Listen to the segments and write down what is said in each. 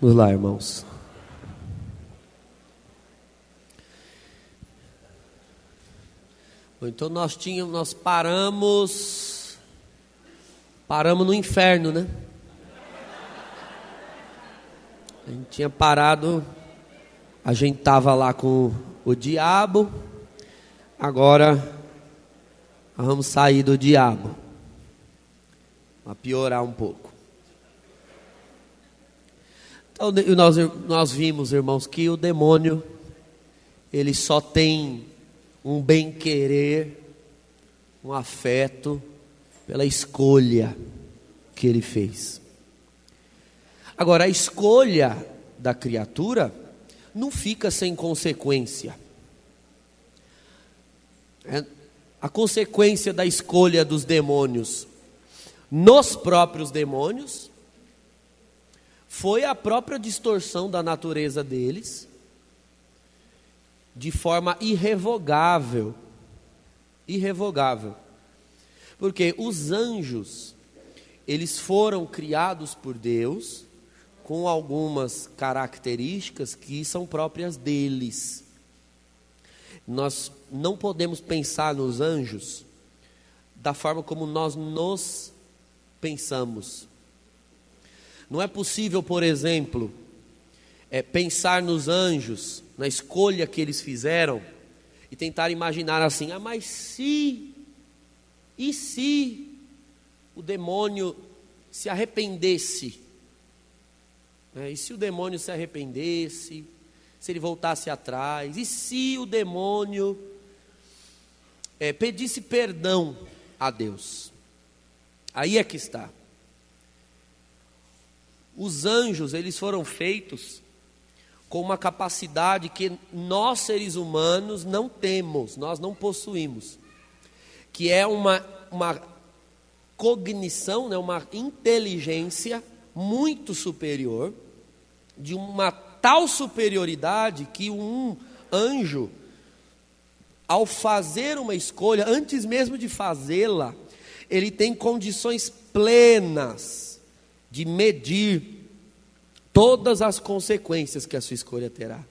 Vamos lá, irmãos. Então nós paramos no inferno, né? A gente tinha parado, a gente estava lá com o diabo, agora nós vamos sair do diabo, para piorar um pouco. Então nós vimos, irmãos, que o demônio, ele só tem um bem-querer, um afeto pela escolha que ele fez. Agora, a escolha da criatura não fica sem consequência. A consequência da escolha dos demônios nos próprios demônios foi a própria distorção da natureza deles, de forma irrevogável. Porque os anjos, eles foram criados por Deus com algumas características que são próprias deles. Nós não podemos pensar nos anjos da forma como nós nos pensamos. Não é possível, por exemplo, pensar nos anjos, na escolha que eles fizeram, e tentar imaginar assim: mas e se o demônio se arrependesse? E se o demônio se arrependesse, se ele voltasse atrás? E se o demônio pedisse perdão a Deus? Aí é que está. Os anjos, eles foram feitos com uma capacidade que nós, seres humanos, não temos, nós não possuímos, que é uma cognição, né, uma inteligência muito superior, de uma tal superioridade que um anjo, ao fazer uma escolha, antes mesmo de fazê-la, ele tem condições plenas de medir todas as consequências que a sua escolha terá.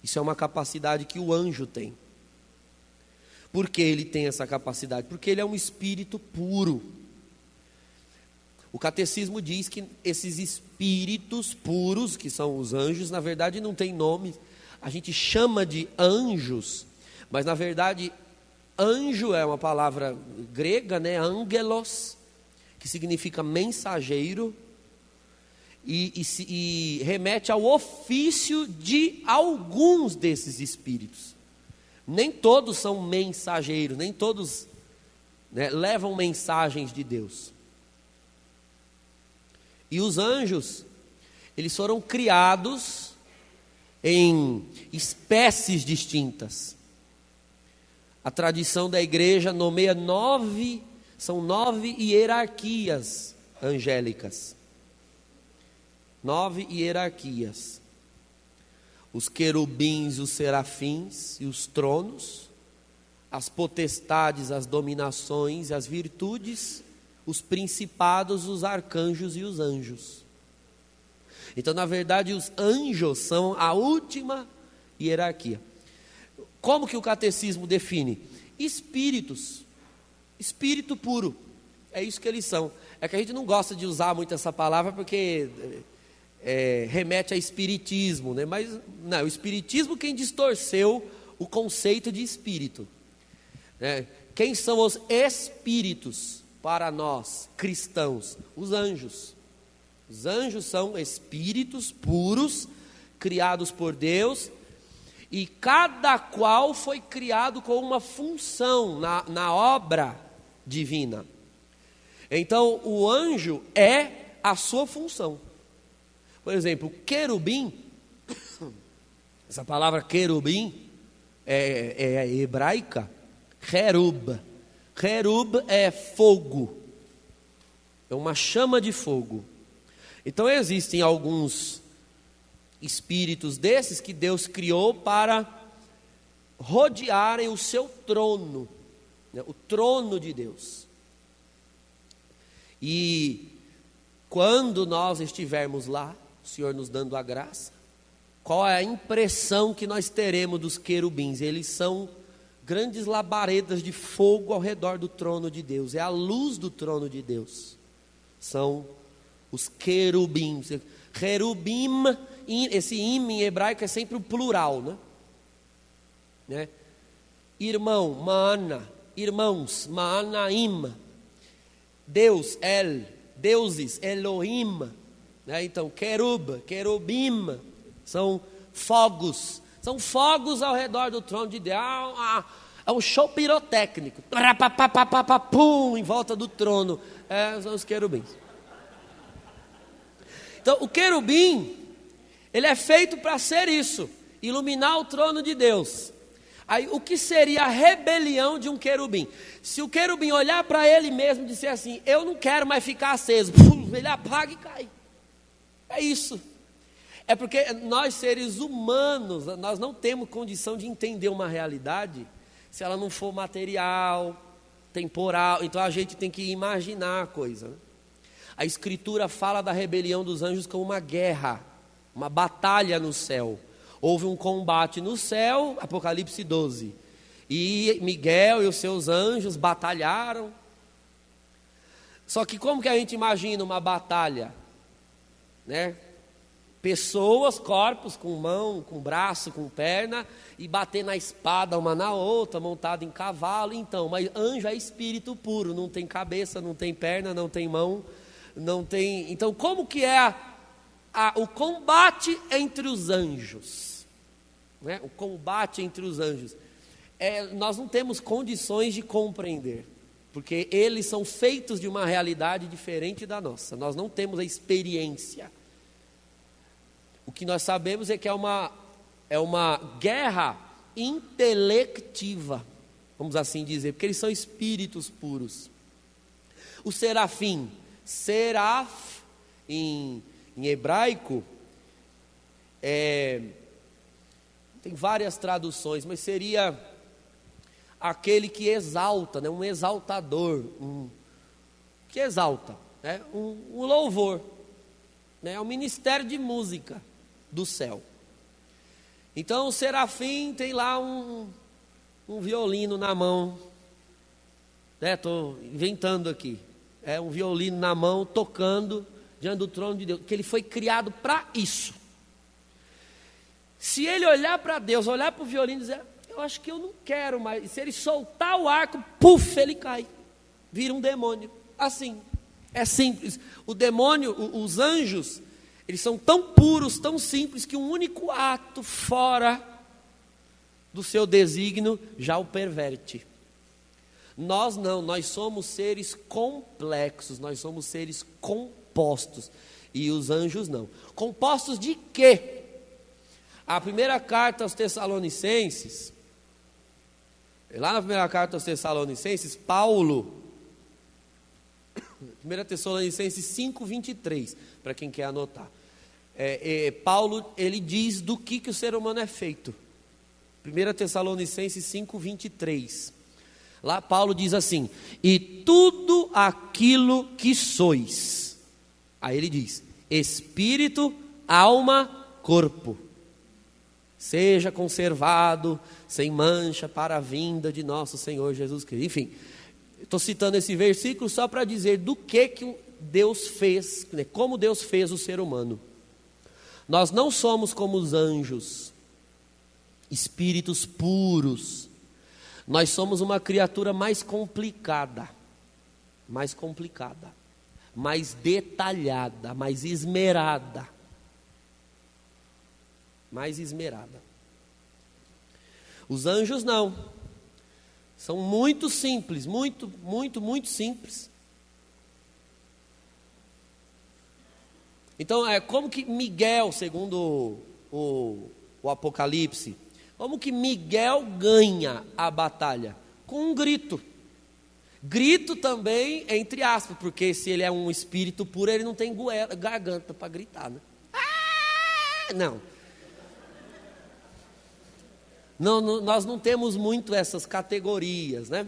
Isso é uma capacidade que o anjo tem. Por que ele tem essa capacidade? Porque ele é um espírito puro. O catecismo diz que esses espíritos puros, que são os anjos, na verdade não tem nome. A gente chama de anjos, mas na verdade anjo é uma palavra grega, né? Angelos, que significa mensageiro. E remete ao ofício de alguns desses espíritos. Nem todos são mensageiros, nem todos, né, levam mensagens de Deus. E os anjos, eles foram criados em espécies distintas. A tradição da igreja nomeia são 9 hierarquias angélicas. 9 hierarquias: os querubins, os serafins e os tronos, as potestades, as dominações, as virtudes, os principados, os arcanjos e os anjos. Então, na verdade, os anjos são a última hierarquia. Como que o catecismo define? Espíritos, espírito puro, é isso que eles são. É que a gente não gosta de usar muito essa palavra porque remete a espiritismo, né? Mas não, o espiritismo quem distorceu o conceito de espírito, né? Quem são os espíritos para nós cristãos? Os anjos. Os anjos são espíritos puros, criados por Deus, e cada qual foi criado com uma função na obra divina. Então o anjo é a sua função. Por exemplo, querubim, essa palavra querubim é hebraica, cherub. Cherub é fogo, é uma chama de fogo. Então existem alguns espíritos desses que Deus criou para rodearem o seu trono, né, o trono de Deus. E quando nós estivermos lá, o Senhor nos dando a graça. Qual é a impressão que nós teremos dos querubins? Eles são grandes labaredas de fogo ao redor do trono de Deus. É a luz do trono de Deus. São os querubins. Querubim, esse im em hebraico é sempre o plural, né? Irmão, mana, irmãos, manaim. Deus, deuses, Elohim, né? Então, querubim, são fogos ao redor do trono de Deus. É um show pirotécnico, pum, em volta do trono, são os querubins. Então, o querubim, ele é feito para ser isso, iluminar o trono de Deus. Aí, o que seria a rebelião de um querubim? Se o querubim olhar para ele mesmo e disser assim, eu não quero mais ficar aceso, ele apaga e cai. É isso. É porque nós seres humanos, nós não temos condição de entender uma realidade se ela não for material, temporal. Então a gente tem que imaginar a coisa, né? A Escritura fala da rebelião dos anjos como uma guerra, uma batalha no céu. Houve um combate no céu, Apocalipse 12. E Miguel e os seus anjos batalharam. Só que como que a gente imagina uma batalha, né? Pessoas, corpos com mão, com braço, com perna, e bater na espada uma na outra, montado em cavalo. Então, mas anjo é espírito puro, não tem cabeça, não tem perna, não tem mão, não tem. Então, como que é o combate entre os anjos, né? O combate entre os anjos, nós não temos condições de compreender, porque eles são feitos de uma realidade diferente da nossa. Nós não temos a experiência. O que nós sabemos é que é uma guerra intelectiva, vamos assim dizer, porque eles são espíritos puros. O serafim, seraf, em hebraico, tem várias traduções, mas seria aquele que exalta, né? Um exaltador, que exalta, né? Um louvor, né? É um ministério de música do céu. Então o serafim tem lá um violino na mão, né? Estou inventando aqui, um violino na mão, tocando diante do trono de Deus, que ele foi criado para isso. Se ele olhar para Deus, olhar para o violino e dizer, eu acho que eu não quero mais, se ele soltar o arco, puf, ele cai, vira um demônio. Assim, é simples. O demônio, os anjos, eles são tão puros, tão simples, que um único ato fora do seu desígnio já o perverte. Nós não, nós somos seres complexos, nós somos seres compostos, e os anjos não. Compostos de quê? A primeira carta aos Tessalonicenses, lá na primeira carta aos Tessalonicenses, Paulo, 1 Tessalonicenses 5:23, para quem quer anotar, Paulo, ele diz do que o ser humano é feito. 1 Tessalonicenses 5:23, lá Paulo diz assim, e tudo aquilo que sois, aí ele diz, espírito, alma, corpo, seja conservado sem mancha para a vinda de nosso Senhor Jesus Cristo. Enfim, estou citando esse versículo só para dizer do que Deus fez, né? Como Deus fez o ser humano. Nós não somos como os anjos, espíritos puros. Nós somos uma criatura mais complicada, mais detalhada, mais esmerada. Os anjos não, são muito simples, muito simples. Então, como que Miguel, segundo o Apocalipse, como que Miguel ganha a batalha? Com um grito. Grito também, entre aspas, porque se ele é um espírito puro, ele não tem garganta para gritar, né? Não, nós não temos muito essas categorias, né?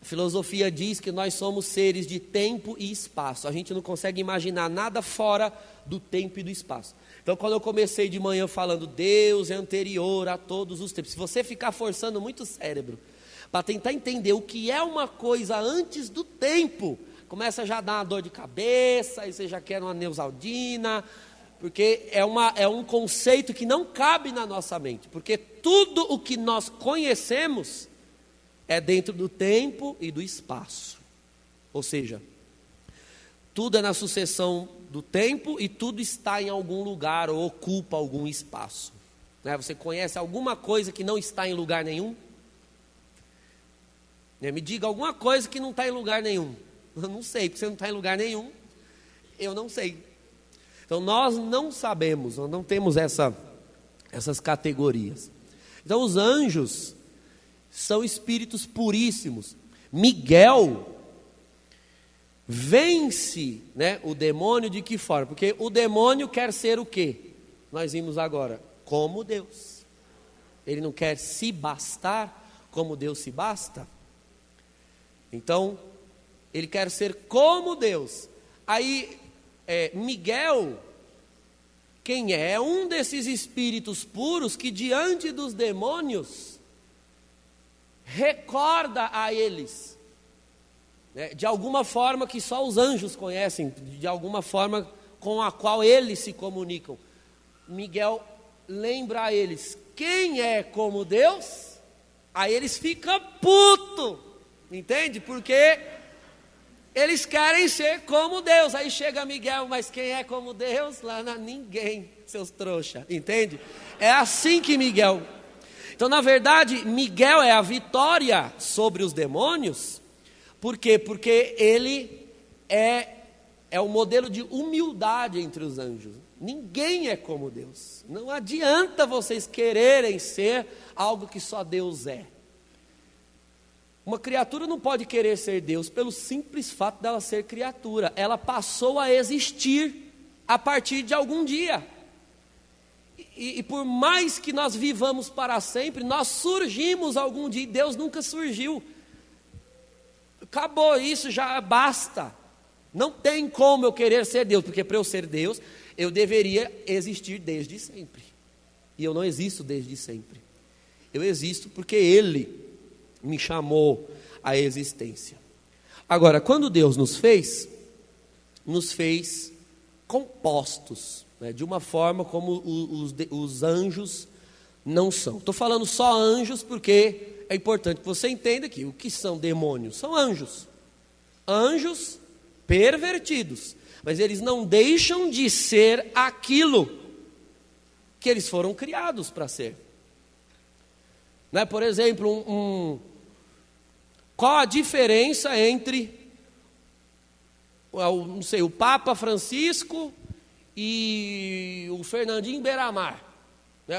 A filosofia diz que nós somos seres de tempo e espaço. A gente não consegue imaginar nada fora do tempo e do espaço. Então, quando eu comecei de manhã falando, Deus é anterior a todos os tempos. Se você ficar forçando muito o cérebro para tentar entender o que é uma coisa antes do tempo, começa já a dar uma dor de cabeça, aí você já quer uma Neusaldina, porque é um conceito que não cabe na nossa mente. Porque tudo o que nós conhecemos é dentro do tempo e do espaço. Ou seja, tudo é na sucessão do tempo e tudo está em algum lugar ou ocupa algum espaço. Né? Você conhece alguma coisa que não está em lugar nenhum? Me diga alguma coisa que não está em lugar nenhum. Eu não sei, porque você não está em lugar nenhum. Eu não sei. Então nós não sabemos, nós não temos essas categorias. Então os anjos são espíritos puríssimos. Miguel vence, né, o demônio de que forma? Porque o demônio quer ser o quê? Nós vimos agora, como Deus. Ele não quer se bastar como Deus se basta. Então, ele quer ser como Deus. Aí, Miguel, quem é? É um desses espíritos puros que diante dos demônios recorda a eles, né, de alguma forma que só os anjos conhecem, de alguma forma com a qual eles se comunicam. Miguel lembra a eles, quem é como Deus? Aí eles ficam putos, entende? Porque eles querem ser como Deus. Aí chega Miguel, mas quem é como Deus? Lá não, ninguém, seus trouxa, entende? É assim que Miguel... Então, na verdade, Miguel é a vitória sobre os demônios. Por quê? Porque ele é o modelo de humildade entre os anjos. Ninguém é como Deus. Não adianta vocês quererem ser algo que só Deus é. Uma criatura não pode querer ser Deus pelo simples fato dela ser criatura. Ela passou a existir a partir de algum dia. E por mais que nós vivamos para sempre, nós surgimos algum dia, Deus nunca surgiu. Acabou isso, já basta. Não tem como eu querer ser Deus, porque para eu ser Deus, eu deveria existir desde sempre. E eu não existo desde sempre. Eu existo porque Ele me chamou à existência. Agora, quando Deus nos fez compostos, né, de uma forma como os anjos não são. Estou falando só anjos porque é importante que você entenda que o que são demônios? São anjos. Anjos pervertidos. Mas eles não deixam de ser aquilo que eles foram criados para ser. Né? Por exemplo, qual a diferença entre o Papa Francisco e o Fernandinho Beiramar, né?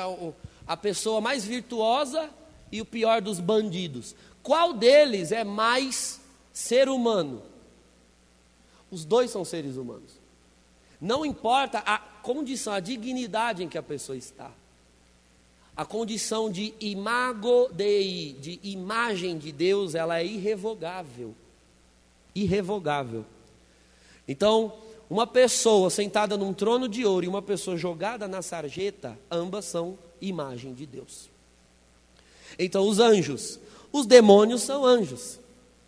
A pessoa mais virtuosa e o pior dos bandidos? Qual deles é mais ser humano? Os dois são seres humanos. Não importa a condição, a dignidade em que a pessoa está. A condição de imago Dei, de imagem de Deus, ela é irrevogável. Irrevogável. Então, uma pessoa sentada num trono de ouro e uma pessoa jogada na sarjeta, ambas são imagem de Deus. Então, os anjos, os demônios são anjos.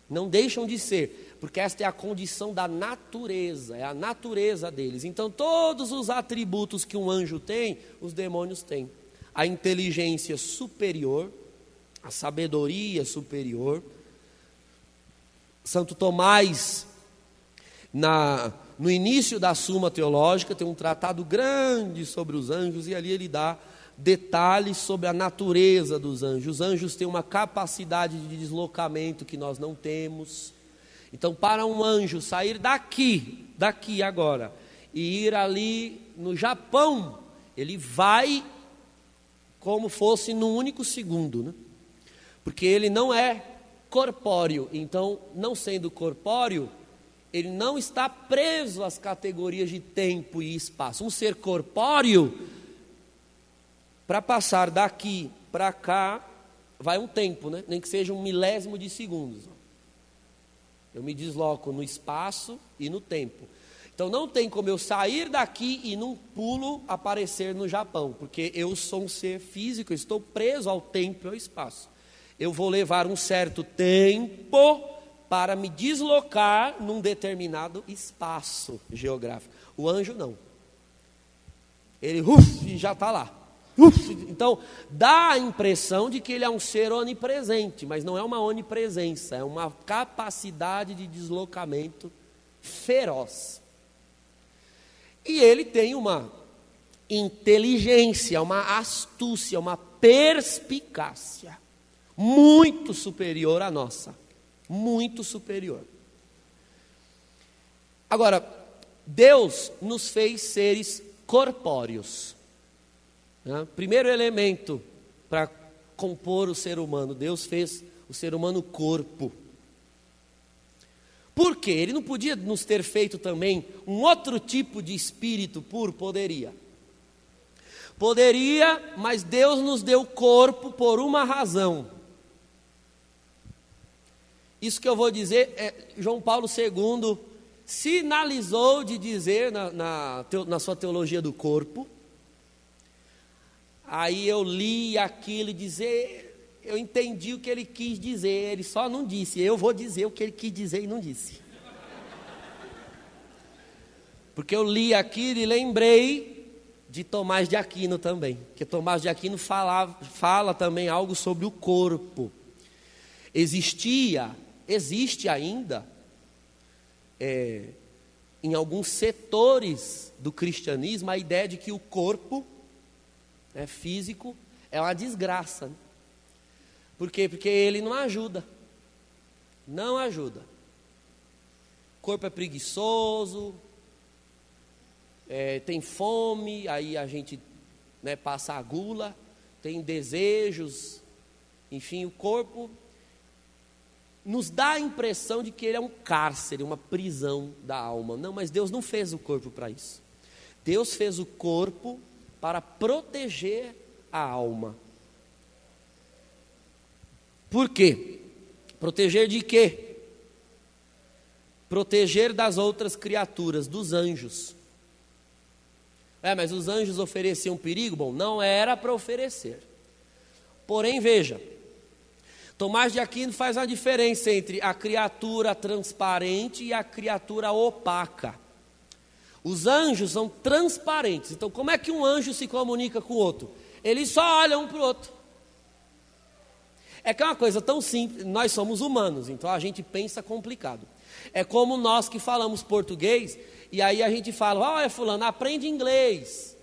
Não deixam de ser, porque esta é a condição da natureza, é a natureza deles. Então, todos os atributos que um anjo tem, os demônios têm. A inteligência superior, a sabedoria superior. Santo Tomás, no início da Suma Teológica, tem um tratado grande sobre os anjos, e ali ele dá detalhes sobre a natureza dos anjos. Os anjos têm uma capacidade de deslocamento que nós não temos. Então, para um anjo sair daqui agora, e ir ali no Japão, ele vai como fosse num único segundo, né? Porque ele não é corpóreo. Então, não sendo corpóreo, ele não está preso às categorias de tempo e espaço. Um ser corpóreo, para passar daqui para cá, vai um tempo, né? Nem que seja 1 milésimo de segundos. Eu me desloco no espaço e no tempo. Então não tem como eu sair daqui e num pulo aparecer no Japão, porque eu sou um ser físico, eu estou preso ao tempo e ao espaço. Eu vou levar um certo tempo para me deslocar num determinado espaço geográfico. O anjo não. Ele já está lá. Então, dá a impressão de que ele é um ser onipresente, mas não é uma onipresença, é uma capacidade de deslocamento feroz. E ele tem uma inteligência, uma astúcia, uma perspicácia muito superior à nossa, muito superior. Agora, Deus nos fez seres corpóreos. Primeiro elemento para compor o ser humano, Deus fez o ser humano corpo. Por quê? Ele não podia nos ter feito também um outro tipo de espírito puro? Poderia. Poderia, mas Deus nos deu corpo por uma razão. Isso que eu vou dizer, João Paulo II sinalizou de dizer na sua teologia do corpo. Aí eu li aquilo e dizer, eu entendi o que ele quis dizer, ele só não disse, eu vou dizer o que ele quis dizer e não disse. Porque eu li aquilo e lembrei de Tomás de Aquino também, porque Tomás de Aquino fala também algo sobre o corpo. Existe ainda, em alguns setores do cristianismo, a ideia de que o corpo físico é uma desgraça, né? Por quê? Porque ele não ajuda. Não ajuda. O corpo é preguiçoso, tem fome, aí a gente passa a gula, tem desejos, enfim, o corpo nos dá a impressão de que ele é um cárcere, uma prisão da alma. Não, mas Deus não fez o corpo para isso. Deus fez o corpo para proteger a alma. Por quê? Proteger de quê? Proteger das outras criaturas, dos anjos. Mas os anjos ofereciam perigo? Bom, não era para oferecer. Porém, veja, Tomás de Aquino faz uma diferença entre a criatura transparente e a criatura opaca. Os anjos são transparentes. Então, como é que um anjo se comunica com o outro? Eles só olham um para o outro. É que é uma coisa tão simples. Nós somos humanos, então a gente pensa complicado. É como nós que falamos português, e aí a gente fala, olha fulano, aprende inglês.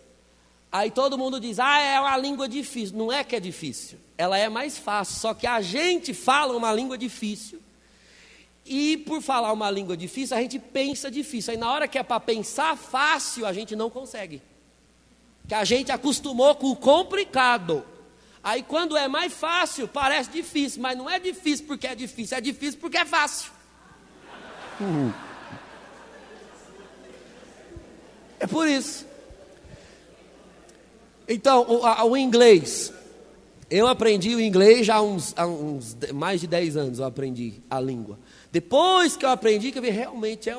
Aí todo mundo diz, é uma língua difícil. Não é que é difícil, ela é mais fácil. Só que a gente fala uma língua difícil. E por falar uma língua difícil, a gente pensa difícil. Aí na hora que é para pensar fácil, a gente não consegue. Que a gente acostumou com o complicado. Aí quando é mais fácil, parece difícil. Mas não é difícil porque é difícil porque é fácil. É por isso. Então, o inglês. Eu aprendi o inglês já há uns mais de 10 anos, eu aprendi a língua. Depois que eu aprendi, que eu vi, realmente é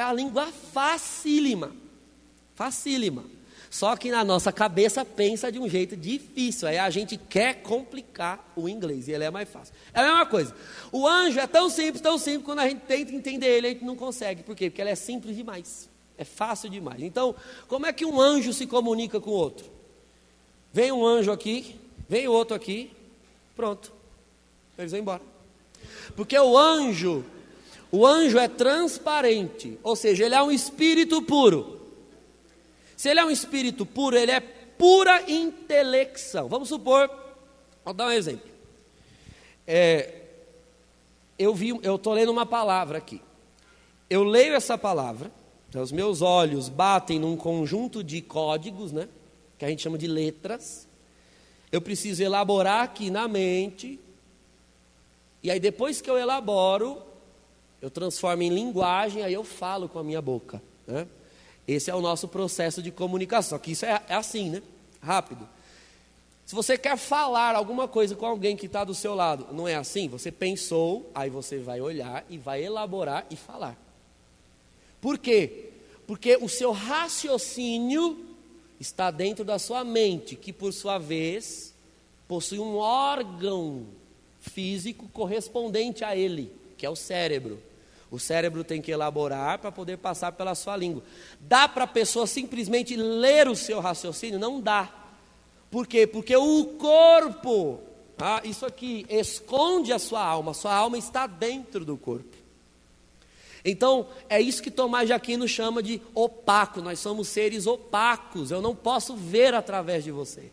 a língua facílima. Facílima. Só que na nossa cabeça pensa de um jeito difícil. Aí a gente quer complicar o inglês e ele é mais fácil. É a mesma coisa. O anjo é tão simples, quando a gente tenta entender ele, a gente não consegue. Por quê? Porque ele é simples demais. É fácil demais. Então, como é que um anjo se comunica com o outro? Vem um anjo aqui, vem o outro aqui, pronto. Eles vão embora. Porque o anjo é transparente, ou seja, ele é um espírito puro. Se ele é um espírito puro, ele é pura intelecção. Vamos supor, vou dar um exemplo. Eu estou lendo uma palavra aqui. Eu leio essa palavra, então os meus olhos batem num conjunto de códigos, né, que a gente chama de letras. Eu preciso elaborar aqui na mente. E aí depois que eu elaboro, eu transformo em linguagem, aí eu falo com a minha boca, né? Esse é o nosso processo de comunicação, que isso é assim, né? Rápido. Se você quer falar alguma coisa com alguém que está do seu lado, não é assim? Você pensou, aí você vai olhar e vai elaborar e falar. Por quê? Porque o seu raciocínio está dentro da sua mente, que por sua vez possui um órgão físico correspondente a ele, que é o cérebro. O cérebro tem que elaborar para poder passar pela sua língua. Dá para a pessoa simplesmente ler o seu raciocínio? Não dá. Por quê? Porque o corpo, isso aqui, esconde a sua alma está dentro do corpo. Então, é isso que Tomás de Aquino chama de opaco. Nós somos seres opacos, eu não posso ver através de você.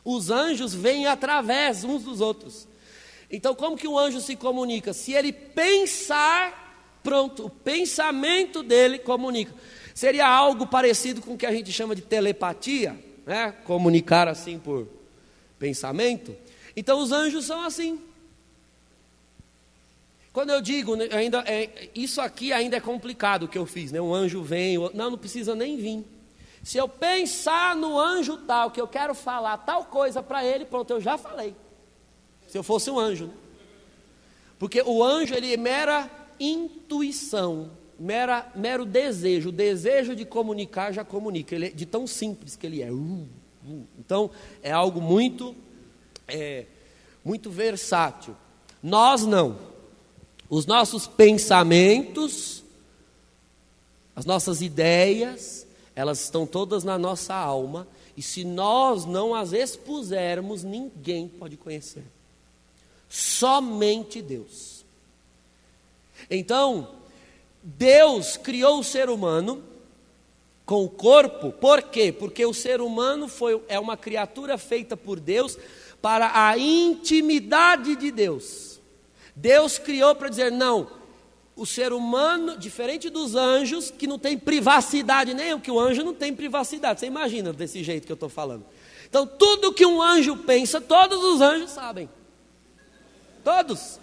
Os anjos vêm através uns dos outros. Então, como que um anjo se comunica? Se ele pensar, pronto, o pensamento dele comunica. Seria algo parecido com o que a gente chama de telepatia, né? Comunicar assim por pensamento. Então, os anjos são assim. Quando eu digo, isso aqui ainda é complicado o que eu fiz, né? Um anjo vem, não precisa nem vir. Se eu pensar no anjo tal, que eu quero falar tal coisa para ele, pronto, eu já falei. Se eu fosse um anjo, né? Porque o anjo, ele é mera intuição, mero desejo. O desejo de comunicar já comunica, ele é de tão simples que ele é. Então, é algo muito versátil. Nós não. Os nossos pensamentos, as nossas ideias, elas estão todas na nossa alma, e se nós não as expusermos, ninguém pode conhecer. Somente Deus. Então, Deus criou o ser humano com o corpo, por quê? Porque o ser humano é uma criatura feita por Deus para a intimidade de Deus. Deus criou para dizer, não, o ser humano, diferente dos anjos, que não tem privacidade nenhuma, que o anjo não tem privacidade, você imagina desse jeito que eu estou falando. Então, tudo que um anjo pensa, todos os anjos sabem. Todos.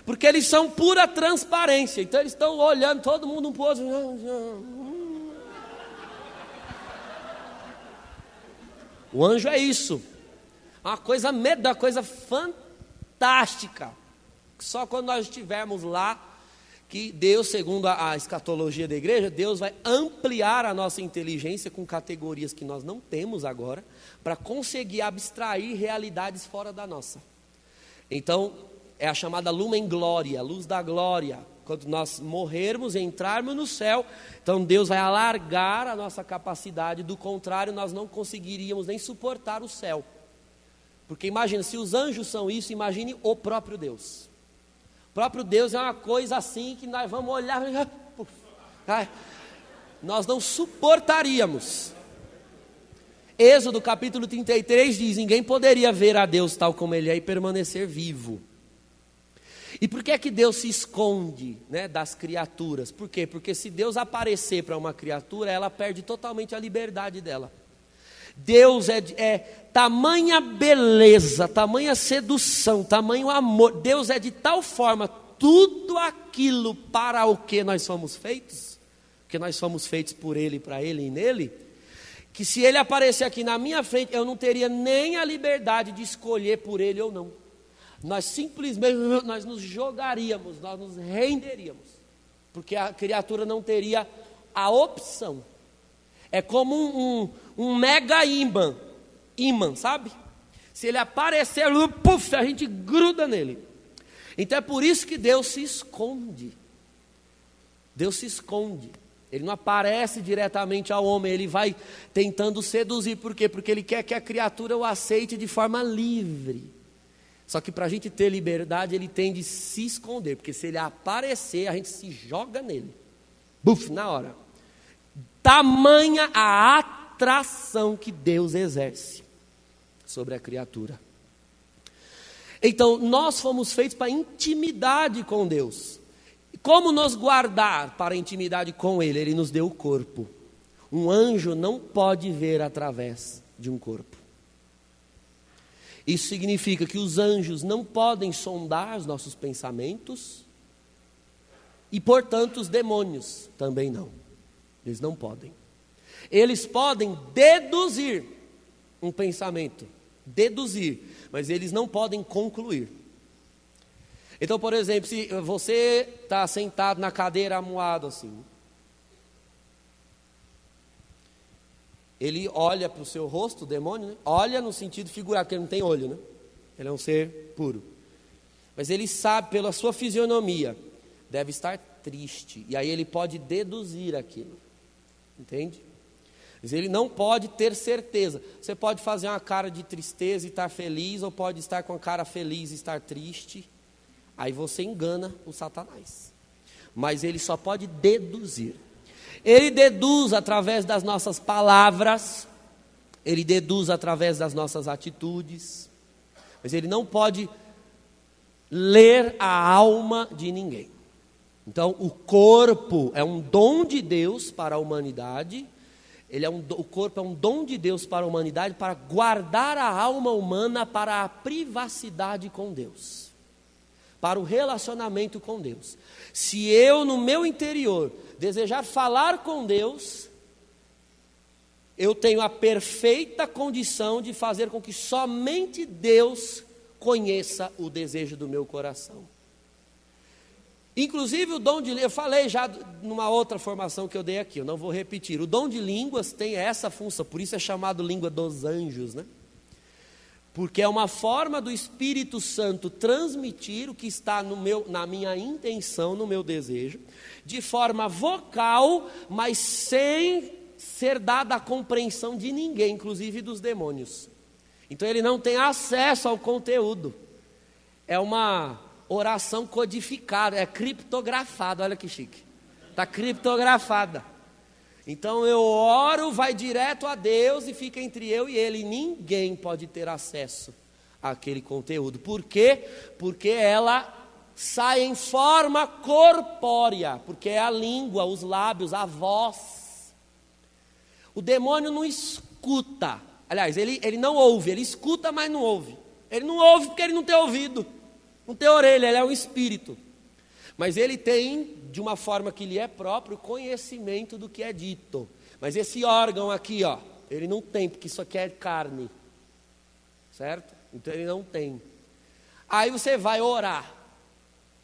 Porque eles são pura transparência, então eles estão olhando todo mundo um para o outro. O anjo é isso, uma coisa fantástica. Só quando nós estivermos lá, que Deus, segundo a escatologia da igreja, Deus vai ampliar a nossa inteligência com categorias que nós não temos agora, para conseguir abstrair realidades fora da nossa. Então, é a chamada lumen gloria, luz da glória. Quando nós morrermos, entrarmos no céu, então Deus vai alargar a nossa capacidade, do contrário, nós não conseguiríamos nem suportar o céu. Porque imagina, se os anjos são isso, imagine o próprio Deus. O próprio Deus é uma coisa assim que nós vamos olhar, nós não suportaríamos. Êxodo capítulo 33 diz, ninguém poderia ver a Deus tal como Ele é e permanecer vivo. E por que é que Deus se esconde, né, das criaturas? Por quê? Porque se Deus aparecer para uma criatura, ela perde totalmente a liberdade dela. Deus é tamanha beleza, tamanha sedução, tamanho amor. Deus é de tal forma, tudo aquilo para o que nós somos feitos, porque nós somos feitos por Ele, para Ele e nele, que se Ele aparecer aqui na minha frente, eu não teria nem a liberdade de escolher por Ele ou não. Nós simplesmente nos jogaríamos, nós nos renderíamos, porque a criatura não teria a opção. É como um mega imã, sabe? Se ele aparecer, puff, a gente gruda nele. Então é por isso que Deus se esconde. Deus se esconde. Ele não aparece diretamente ao homem, ele vai tentando seduzir. Por quê? Porque ele quer que a criatura o aceite de forma livre. Só que para a gente ter liberdade, ele tem de se esconder. Porque se ele aparecer, a gente se joga nele. Buf, na hora. Tamanha a atração que Deus exerce sobre a criatura. Então, nós fomos feitos para intimidade com Deus. Como nos guardar para a intimidade com Ele? Ele nos deu o corpo. Um anjo não pode ver através de um corpo. Isso significa que os anjos não podem sondar os nossos pensamentos e, portanto, os demônios também não. Eles não podem. Eles podem deduzir um pensamento, deduzir, mas eles não podem concluir. Então, por exemplo, se você está sentado na cadeira amuado assim, ele olha para o seu rosto, o demônio, né? Olha no sentido figurado, porque ele não tem olho, né? Ele é um ser puro. Mas ele sabe pela sua fisionomia, deve estar triste. E aí ele pode deduzir aquilo. Entende? Mas ele não pode ter certeza. Você pode fazer uma cara de tristeza e estar feliz, ou pode estar com a cara feliz e estar triste. Aí você engana o Satanás. Mas ele só pode deduzir. Ele deduz através das nossas palavras, ele deduz através das nossas atitudes, mas ele não pode ler a alma de ninguém. Então, o corpo é um dom de Deus para a humanidade. O corpo é um dom de Deus para a humanidade, para guardar a alma humana para a privacidade com Deus, para o relacionamento com Deus. Se eu, no meu interior, desejar falar com Deus, eu tenho a perfeita condição de fazer com que somente Deus conheça o desejo do meu coração. Inclusive o dom de línguas, eu falei já numa outra formação que eu dei aqui, eu não vou repetir. O dom de línguas tem essa função, por isso é chamado língua dos anjos, né? Porque é uma forma do Espírito Santo transmitir o que está na minha intenção, no meu desejo, de forma vocal, mas sem ser dada a compreensão de ninguém, inclusive dos demônios. Então ele não tem acesso ao conteúdo. É uma oração codificada, é criptografada, olha que chique. Está criptografada. Então eu oro, vai direto a Deus e fica entre eu e Ele. Ninguém pode ter acesso àquele conteúdo. Por quê? Porque ela sai em forma corpórea. Porque é a língua, os lábios, a voz. O demônio não escuta. Aliás, ele não ouve, ele escuta, mas não ouve. Ele não ouve porque ele não tem ouvido, não tem orelha, ele é um espírito. Mas ele tem, de uma forma que lhe é próprio, conhecimento do que é dito. Mas esse órgão aqui, ó, ele não tem, porque isso aqui é carne. Certo? Então ele não tem. Aí você vai orar.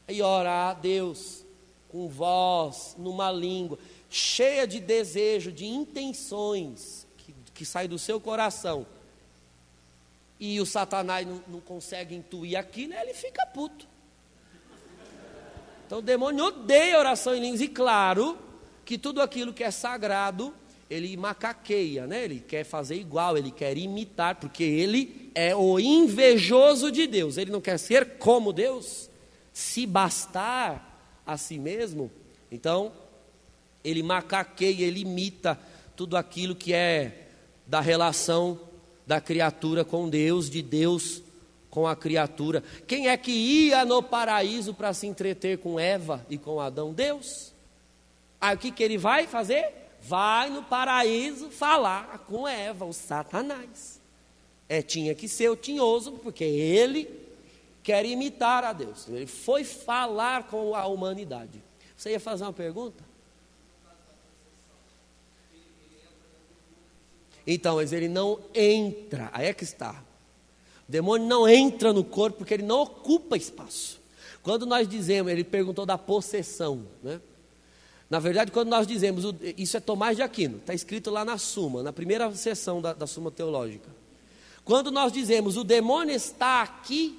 E orar a Deus, com voz, numa língua, cheia de desejo, de intenções, que sai do seu coração. E o Satanás não consegue intuir aquilo, ele fica puto. Então o demônio odeia oração em línguas, e claro que tudo aquilo que é sagrado, ele macaqueia, né? Ele quer fazer igual, ele quer imitar, porque ele é o invejoso de Deus, ele não quer ser como Deus, se bastar a si mesmo. Então ele macaqueia, ele imita tudo aquilo que é da relação da criatura com Deus, de Deus com a criatura. Quem é que ia no paraíso para se entreter com Eva e com Adão? Deus. Aí o que ele vai fazer? Vai no paraíso falar com Eva, o Satanás. Tinha que ser o tinhoso, porque ele quer imitar a Deus. Ele foi falar com a humanidade. Você ia fazer uma pergunta? Então, mas ele não entra, aí é que está. O demônio não entra no corpo porque ele não ocupa espaço. Quando nós dizemos, ele perguntou da possessão, né? Na verdade, quando nós dizemos, isso é Tomás de Aquino, está escrito lá na Suma, na primeira seção da Suma Teológica. Quando nós dizemos, o demônio está aqui,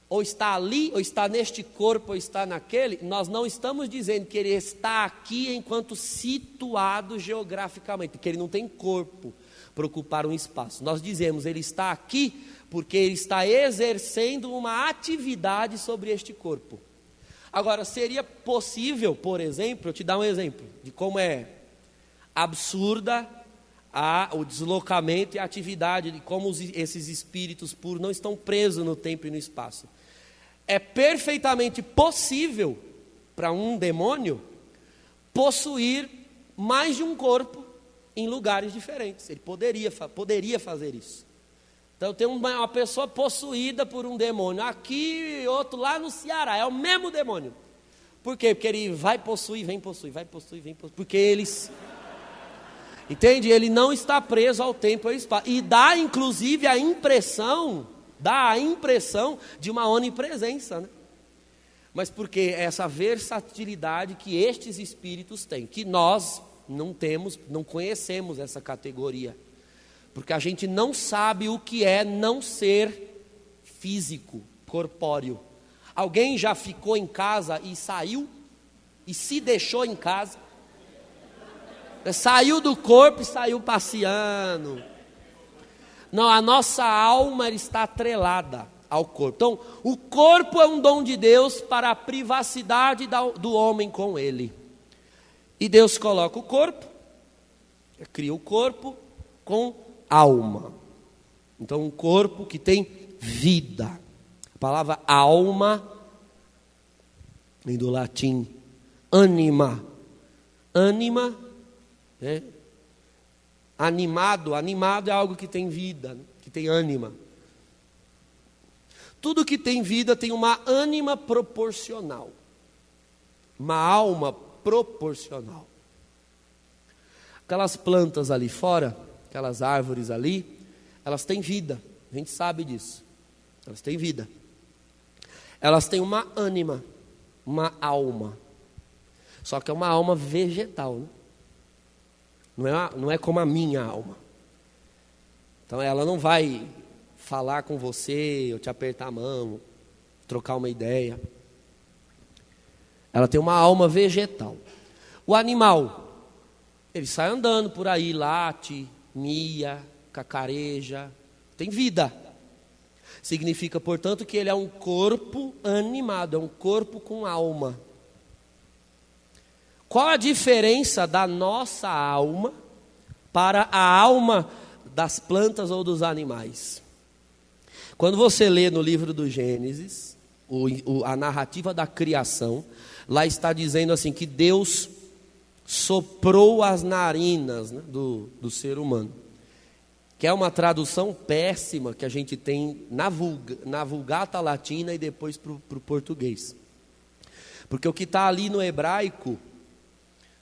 ou está ali, ou está neste corpo, ou está naquele, nós não estamos dizendo que ele está aqui enquanto situado geograficamente, porque ele não tem corpo para ocupar um espaço. Nós dizemos, ele está aqui porque ele está exercendo uma atividade sobre este corpo. Agora, seria possível, por exemplo, eu te dar um exemplo de como é absurda o deslocamento e a atividade, de como esses espíritos puros não estão presos no tempo e no espaço. É perfeitamente possível para um demônio possuir mais de um corpo em lugares diferentes. Ele poderia fazer isso. Então tem uma pessoa possuída por um demônio aqui e outro lá no Ceará, é o mesmo demônio. Por quê? Porque ele vai possuir, vem possuir, vai possuir, vem possuir. Porque Entende? Ele não está preso ao tempo e ao espaço. E dá inclusive a impressão de uma onipresença, né? Mas porque essa versatilidade que estes espíritos têm, que nós não temos, não conhecemos essa categoria. Porque a gente não sabe o que é não ser físico, corpóreo. Alguém já ficou em casa e saiu? E se deixou em casa? Saiu do corpo e saiu passeando. Não, a nossa alma está atrelada ao corpo. Então, o corpo é um dom de Deus para a privacidade do homem com ele. E Deus coloca o corpo, cria o corpo com alma. Então, um corpo que tem vida. A palavra alma vem do latim anima. Anima, né? Animado é algo que tem vida, que tem ânima. Tudo que tem vida tem uma ânima proporcional, uma alma proporcional. Aquelas plantas ali fora, aquelas árvores ali, elas têm vida, a gente sabe disso. Elas têm vida. Elas têm uma ânima, uma alma. Só que é uma alma vegetal, né? Não é como a minha alma. Então ela não vai falar com você, ou te apertar a mão, trocar uma ideia. Ela tem uma alma vegetal. O animal, ele sai andando por aí, late, mia, cacareja, tem vida. Significa, portanto, que ele é um corpo animado, é um corpo com alma. Qual a diferença da nossa alma para a alma das plantas ou dos animais? Quando você lê no livro do Gênesis, a narrativa da criação, lá está dizendo assim que Deus soprou as narinas, né, do ser humano. Que é uma tradução péssima que a gente tem na Vulgata Latina e depois para o português. Porque o que está ali no hebraico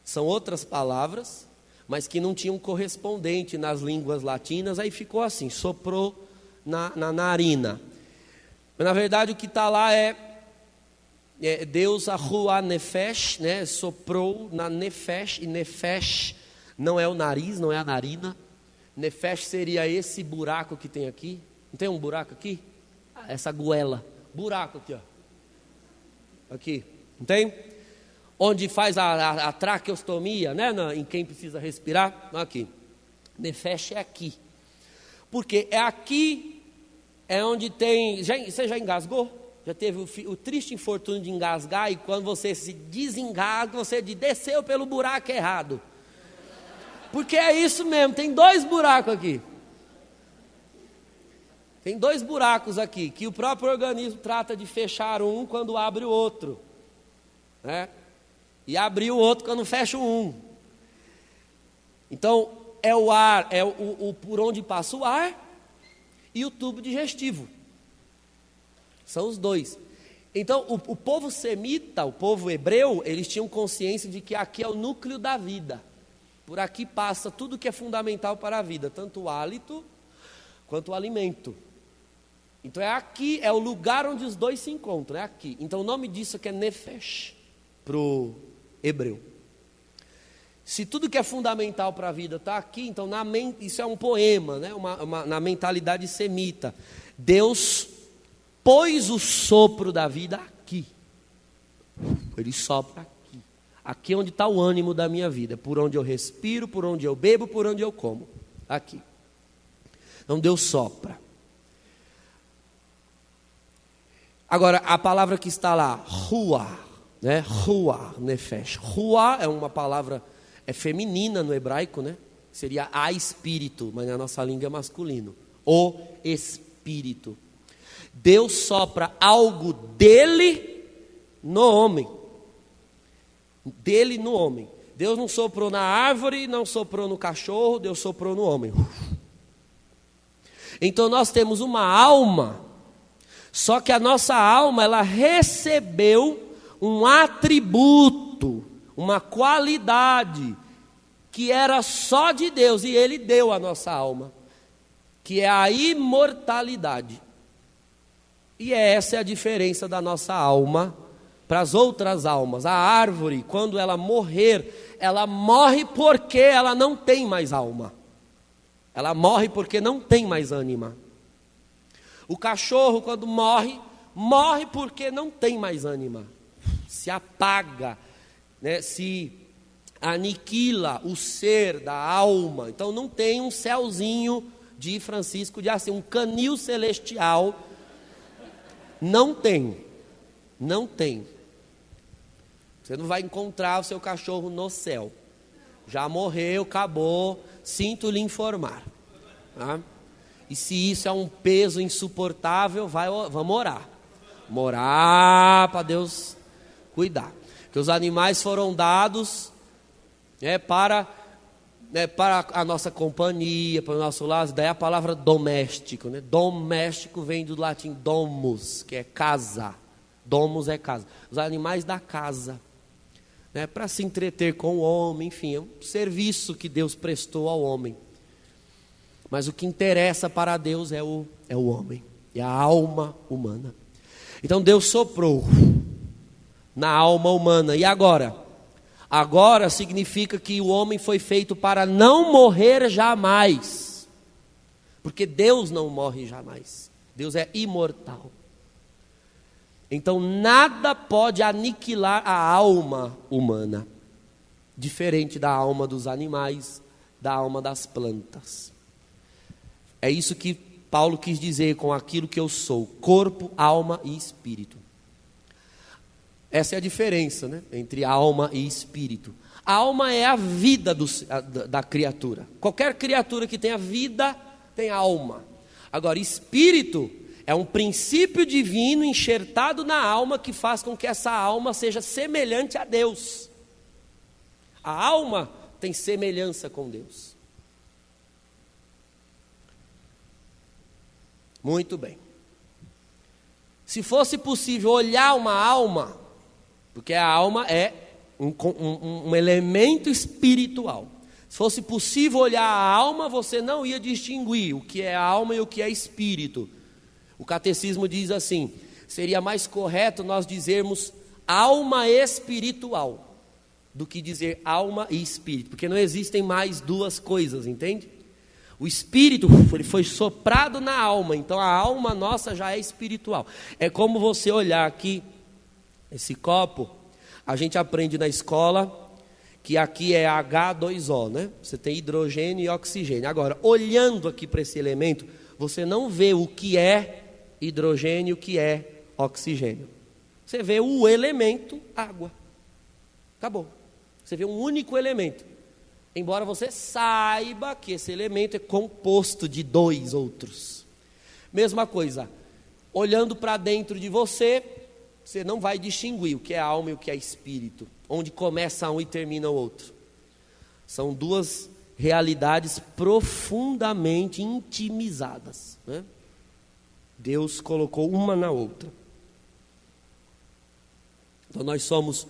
são outras palavras, mas que não tinham correspondente nas línguas latinas, aí ficou assim, soprou na narina. Mas na verdade o que está lá é Deus arruá nefesh, né, soprou na nefesh, e nefesh não é o nariz, não é a narina. Nefesh seria esse buraco que tem aqui. Não tem um buraco aqui? Essa goela, buraco aqui, ó. Aqui, não tem? Onde faz a traqueostomia, né? Em quem precisa respirar, aqui. Nefesh é aqui. Porque é aqui, é onde tem... Você já engasgou? Já teve o triste infortúnio de engasgar e quando você se desengasga, você desceu pelo buraco errado. Porque é isso mesmo, tem 2 buracos aqui. Tem 2 buracos aqui, que o próprio organismo trata de fechar um quando abre o outro, né? E abrir o outro quando fecha um. Então, é o ar, é o por onde passa o ar e o tubo digestivo. São os 2. Então, o povo semita, o povo hebreu, eles tinham consciência de que aqui é o núcleo da vida. Por aqui passa tudo que é fundamental para a vida, tanto o hálito quanto o alimento. Então é aqui, é o lugar onde os 2 se encontram, é aqui. Então o nome disso aqui é nefesh, para o hebreu. Se tudo que é fundamental para a vida está aqui, então isso é um poema, né? Na mentalidade semita. Deus pôs o sopro da vida aqui. Ele sopra aqui. Aqui é onde está o ânimo da minha vida. Por onde eu respiro, por onde eu bebo, por onde eu como. Aqui. Então Deus sopra. Agora, a palavra que está lá, ruah, né? Ruah, nefesh. Ruah é uma palavra feminina no hebraico, né? Seria a espírito, mas na nossa língua é masculino. O espírito. Deus sopra algo dele no homem. Dele no homem. Deus não soprou na árvore, não soprou no cachorro, Deus soprou no homem. Então nós temos uma alma, só que a nossa alma, ela recebeu um atributo, uma qualidade que era só de Deus, e Ele deu a nossa alma, que é a imortalidade. E essa é a diferença da nossa alma para as outras almas. A árvore, quando ela morrer, ela morre porque ela não tem mais alma. Ela morre porque não tem mais ânima. O cachorro, quando morre, morre porque não tem mais ânima. Se apaga, né? Se aniquila o ser da alma. Então não tem um céuzinho de Francisco de Assis, um canil celestial. Não tem. Não tem. Você não vai encontrar o seu cachorro no céu. Já morreu, acabou, sinto lhe informar. Tá? E se isso é um peso insuportável, vamos orar. Vamos orar para Deus cuidar. Que os animais foram dados para a nossa companhia, para o nosso lado. Daí a palavra doméstico. Né? Doméstico vem do latim domus, que é casa. Domus é casa. Os animais da casa. Né? Para se entreter com o homem, enfim, é um serviço que Deus prestou ao homem. Mas o que interessa para Deus é o homem, é a alma humana. Então Deus soprou na alma humana. E agora? Agora significa que o homem foi feito para não morrer jamais. Porque Deus não morre jamais. Deus é imortal. Então nada pode aniquilar a alma humana, diferente da alma dos animais, da alma das plantas. É isso que Paulo quis dizer com aquilo que eu sou: corpo, alma e espírito. Essa é a diferença, né, entre alma e espírito. A alma é a vida da criatura. Qualquer criatura que tenha vida tem alma. Agora, espírito é um princípio divino enxertado na alma que faz com que essa alma seja semelhante a Deus. A alma tem semelhança com Deus. Muito bem. Se fosse possível olhar uma alma, porque a alma é um elemento espiritual. Se fosse possível olhar a alma, você não ia distinguir o que é alma e o que é espírito. O catecismo diz assim: seria mais correto nós dizermos alma espiritual do que dizer alma e espírito, porque não existem mais duas coisas, entende? O espírito, ele foi soprado na alma, então a alma nossa já é espiritual. É como você olhar aqui, esse copo, a gente aprende na escola que aqui é H2O, né? Você tem hidrogênio e oxigênio. Agora, olhando aqui para esse elemento, você não vê o que é hidrogênio e o que é oxigênio. Você vê o elemento água. Acabou. Você vê um único elemento. Embora você saiba que esse elemento é composto de dois outros. Mesma coisa, olhando para dentro de você, você não vai distinguir o que é alma e o que é espírito, onde começa um e termina o outro. São duas realidades profundamente intimizadas, né? Deus colocou uma na outra. Então nós somos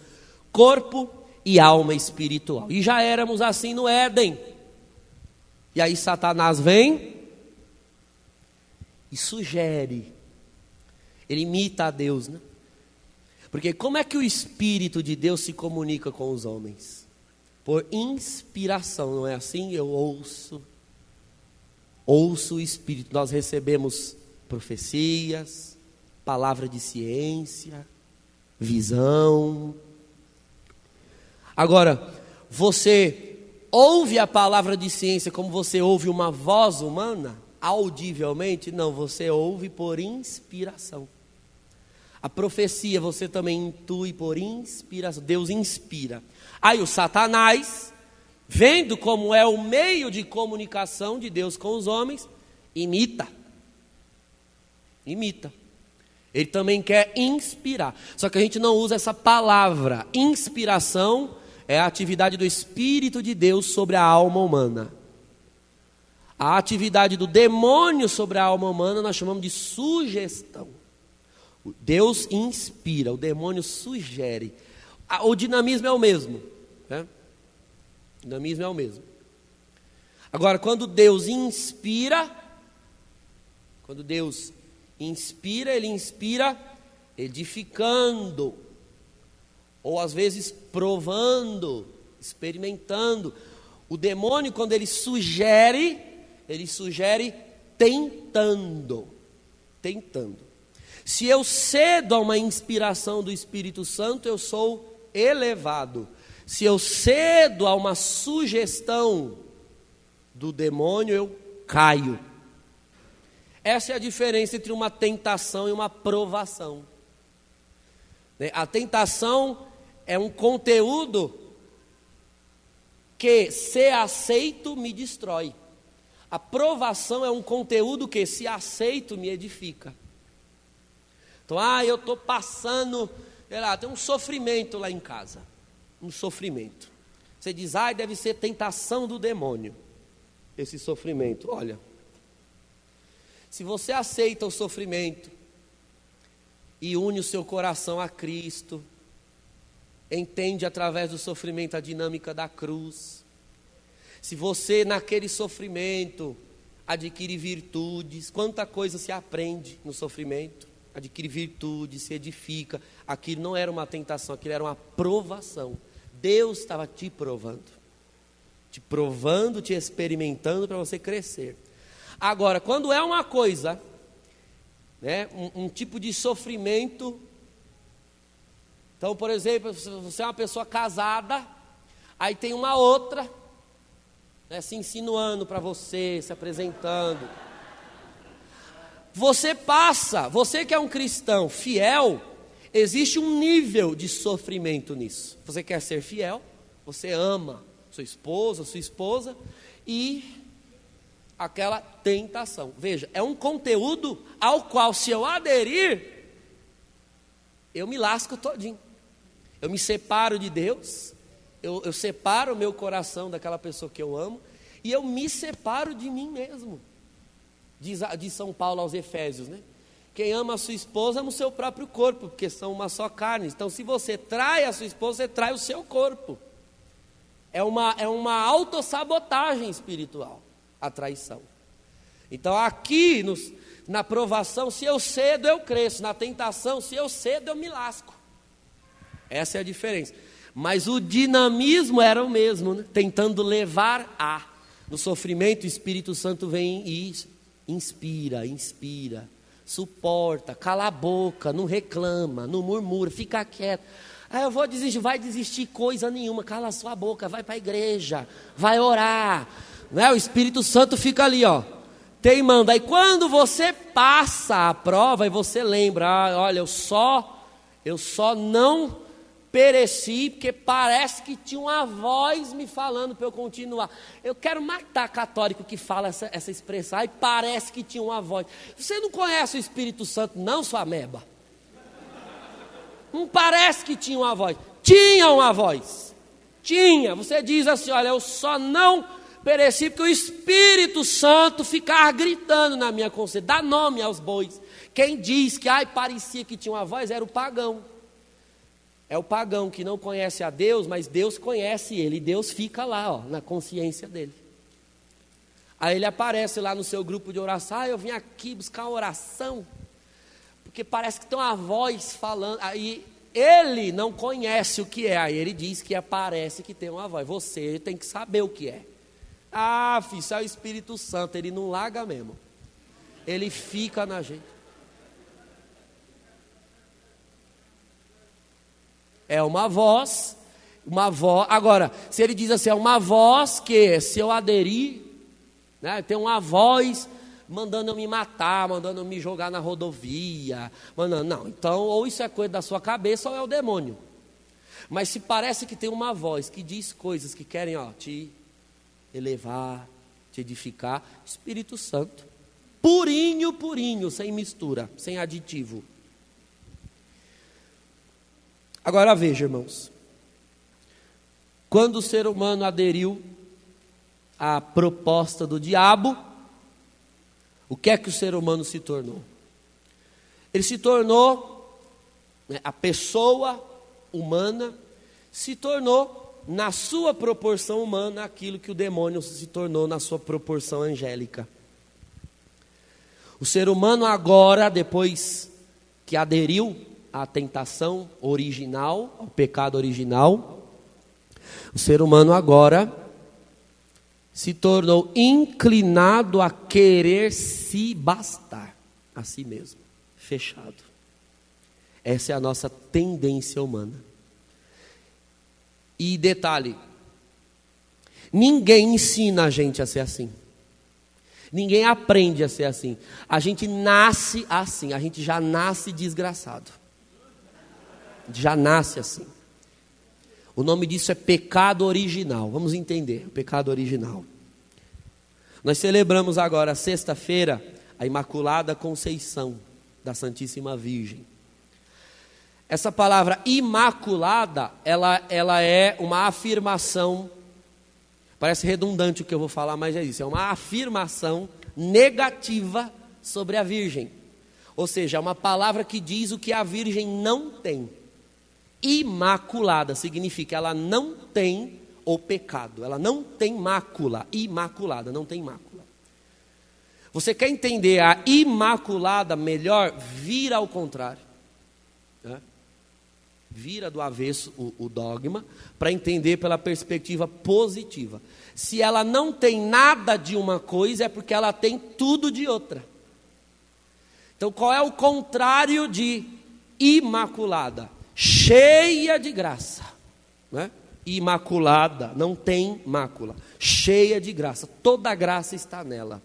corpo e alma espiritual. E já éramos assim no Éden. E aí Satanás vem e sugere. Ele imita a Deus, né? Porque como é que o Espírito de Deus se comunica com os homens? Por inspiração, não é assim? Eu ouço o Espírito. Nós recebemos profecias, palavra de ciência, visão. Agora, você ouve a palavra de ciência como você ouve uma voz humana, audivelmente? Não, você ouve por inspiração. A profecia você também intui por inspiração. Deus inspira. Aí o Satanás, vendo como é o meio de comunicação de Deus com os homens, imita. Ele também quer inspirar. Só que a gente não usa essa palavra. Inspiração é a atividade do Espírito de Deus sobre a alma humana. A atividade do demônio sobre a alma humana nós chamamos de sugestão. Deus inspira, o demônio sugere. O dinamismo é o mesmo, né? O dinamismo é o mesmo. Agora, quando Deus inspira, Ele inspira edificando, ou às vezes provando, experimentando. O demônio, quando ele sugere tentando. Se eu cedo a uma inspiração do Espírito Santo, eu sou elevado. Se eu cedo a uma sugestão do demônio, eu caio. Essa é a diferença entre uma tentação e uma provação. A tentação é um conteúdo que, se aceito, me destrói. A provação é um conteúdo que, se aceito, me edifica. Então, eu estou passando, tem um sofrimento lá em casa. Um sofrimento. Você diz, deve ser tentação do demônio, esse sofrimento. Olha, se você aceita o sofrimento e une o seu coração a Cristo, entende através do sofrimento a dinâmica da cruz, se você naquele sofrimento adquire virtudes, quanta coisa se aprende no sofrimento, adquire virtudes, se edifica. Aquilo não era uma tentação, aquilo era uma provação. Deus estava te provando, te experimentando para você crescer. Agora, quando é uma coisa, um tipo de sofrimento, então, por exemplo, se você é uma pessoa casada, aí tem uma outra, se insinuando para você, se apresentando. Você que é um cristão fiel, existe um nível de sofrimento nisso. Você quer ser fiel, você ama sua esposa, e aquela tentação. Veja, é um conteúdo ao qual, se eu aderir, eu me lasco todinho. Eu me separo de Deus, eu separo o meu coração daquela pessoa que eu amo, e eu me separo de mim mesmo. Diz São Paulo aos Efésios, Quem ama a sua esposa ama o seu próprio corpo, porque são uma só carne. Então, se você trai a sua esposa, você trai o seu corpo. É uma autossabotagem espiritual, a traição. Então, aqui na provação, se eu cedo, eu cresço. Na tentação, se eu cedo, eu me lasco. Essa é a diferença. Mas o dinamismo era o mesmo, tentando levar a. No sofrimento, o Espírito Santo vem e inspira, suporta, cala a boca, não reclama, não murmura, fica quieto. Eu vou desistir, vai desistir coisa nenhuma, cala a sua boca, vai para a igreja, vai orar. O Espírito Santo fica ali, teimando. Aí quando você passa a prova e você lembra, olha, eu só não pereci porque parece que tinha uma voz me falando para eu continuar. Eu quero matar católico que fala essa expressão. Aí parece que tinha uma voz. Você não conhece o Espírito Santo não, sua ameba? Não parece que tinha uma voz. Tinha uma voz. Tinha. Você diz assim, olha, eu só não pereci porque o Espírito Santo ficava gritando na minha consciência. Dá nome aos bois. Quem diz que parecia que tinha uma voz era o pagão. É o pagão que não conhece a Deus, mas Deus conhece ele. E Deus fica lá, na consciência dele. Aí ele aparece lá no seu grupo de oração. Eu vim aqui buscar uma oração, porque parece que tem uma voz falando. Aí ele não conhece o que é. Aí ele diz que parece que tem uma voz. Você tem que saber o que é. Filho, isso é o Espírito Santo. Ele não larga mesmo. Ele fica na gente. É uma voz. Agora, se ele diz assim, é uma voz que, se eu aderir, tem uma voz mandando eu me matar, mandando eu me jogar na rodovia, não, então, ou isso é coisa da sua cabeça, ou é o demônio. Mas se parece que tem uma voz que diz coisas que querem, te elevar, te edificar, Espírito Santo, purinho, sem mistura, sem aditivo. Agora veja, irmãos, quando o ser humano aderiu à proposta do diabo, o que é que o ser humano se tornou? Ele se tornou, a pessoa humana se tornou na sua proporção humana aquilo que o demônio se tornou na sua proporção angélica. O ser humano agora, depois que aderiu à tentação original, ao pecado original, o ser humano agora se tornou inclinado a querer se bastar a si mesmo, fechado. Essa é a nossa tendência humana. E detalhe, ninguém ensina a gente a ser assim. Ninguém aprende a ser assim. A gente nasce assim, a gente já nasce desgraçado. Já nasce assim. O nome disso é pecado original. Vamos entender, o pecado original. Nós celebramos agora, sexta-feira, a Imaculada Conceição da Santíssima Virgem. Essa palavra imaculada, ela é uma afirmação, parece redundante o que eu vou falar, mas é isso, é uma afirmação negativa sobre a Virgem. Ou seja, é uma palavra que diz o que a Virgem não tem. Imaculada significa ela não tem o pecado, ela não tem mácula, imaculada, não tem mácula. Você quer entender a imaculada melhor? Vira ao contrário. Né? Vira do avesso o dogma, para entender pela perspectiva positiva. Se ela não tem nada de uma coisa, é porque ela tem tudo de outra. Então, qual é o contrário de imaculada? Cheia de graça. Né? Imaculada, não tem mácula. Cheia de graça, toda a graça está nela.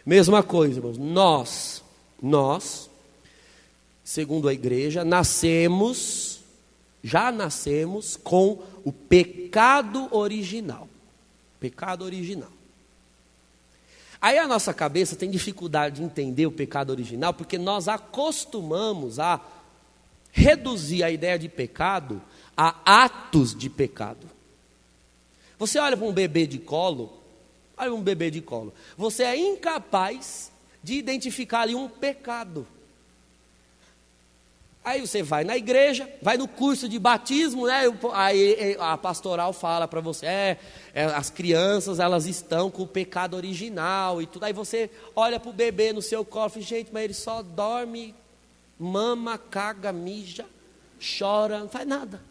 Mesma coisa, irmãos, nós, segundo a igreja, já nascemos com o pecado original. Pecado original. Aí a nossa cabeça tem dificuldade de entender o pecado original, porque nós acostumamos a reduzir a ideia de pecado a atos de pecado. Você olha para um bebê de colo, você é incapaz de identificar ali um pecado. Aí você vai na igreja, vai no curso de batismo, né? Aí a pastoral fala para você, as crianças elas estão com o pecado original e tudo. Aí você olha para o bebê no seu colo e fala, gente, mas ele só dorme, mama, caga, mija, chora, não faz nada.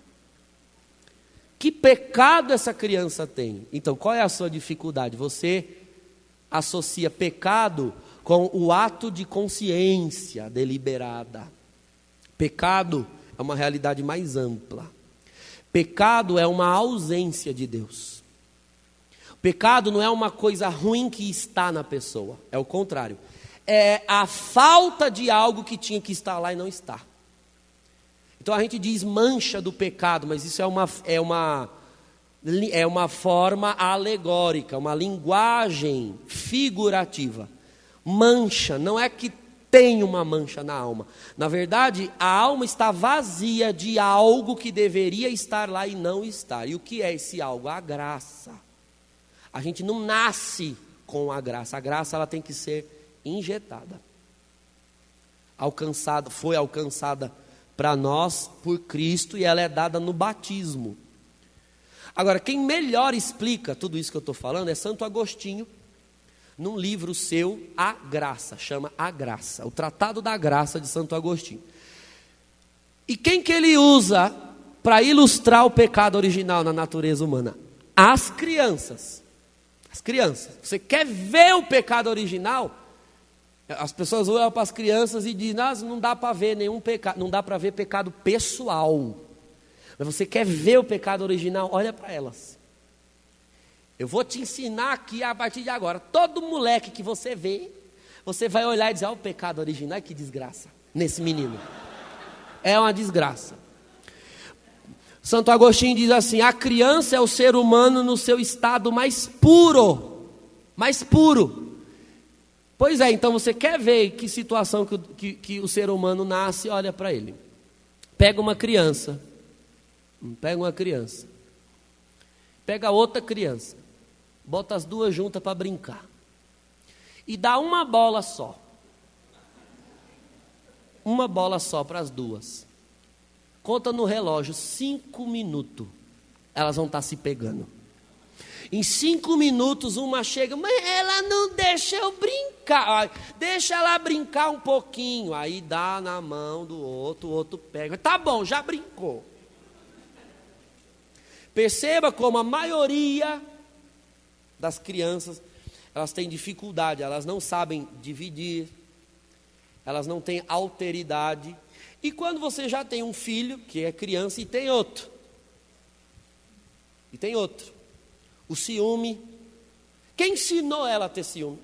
Que pecado essa criança tem? Então, qual é a sua dificuldade? Você associa pecado com o ato de consciência deliberada. Pecado é uma realidade mais ampla. Pecado é uma ausência de Deus. Pecado não é uma coisa ruim que está na pessoa, é o contrário. É a falta de algo que tinha que estar lá e não está. Então a gente diz mancha do pecado, mas isso é uma forma alegórica, uma linguagem figurativa. Mancha, não é que tem uma mancha na alma. Na verdade, a alma está vazia de algo que deveria estar lá e não está. E o que é esse algo? A graça. A gente não nasce com a graça. A graça ela tem que ser injetada. Foi alcançada para nós por Cristo e ela é dada no batismo. Agora, quem melhor explica tudo isso que eu estou falando é Santo Agostinho, num livro seu, A Graça, chama A Graça, o Tratado da Graça de Santo Agostinho. E quem que ele usa para ilustrar o pecado original na natureza humana? As crianças. As crianças. Você quer ver o pecado original? As pessoas olham para as crianças e dizem, não dá para ver nenhum pecado, não dá para ver pecado pessoal. Mas você quer ver o pecado original? Olha para elas. Eu vou te ensinar aqui a partir de agora. Todo moleque que você vê, você vai olhar e dizer, o pecado original, que desgraça nesse menino. É uma desgraça. Santo Agostinho diz assim, a criança é o ser humano no seu estado mais puro. Mais puro. Pois é, então você quer ver que situação que o ser humano nasce, olha para ele. Pega uma criança. Pega outra criança. Bota as duas juntas para brincar. E dá uma bola só. Uma bola só para as duas. Conta no relógio, 5 minutos. elas vão estar se pegando. Em 5 minutos uma chega, mas ela não deixa eu brincar. Deixa ela brincar um pouquinho. Aí dá na mão do outro, o outro pega. Tá bom, já brincou. Perceba como a maioria das crianças, elas têm dificuldade, elas não sabem dividir, elas não têm alteridade. E quando você já tem um filho, que é criança, e tem outro. O ciúme. Quem ensinou ela a ter ciúme?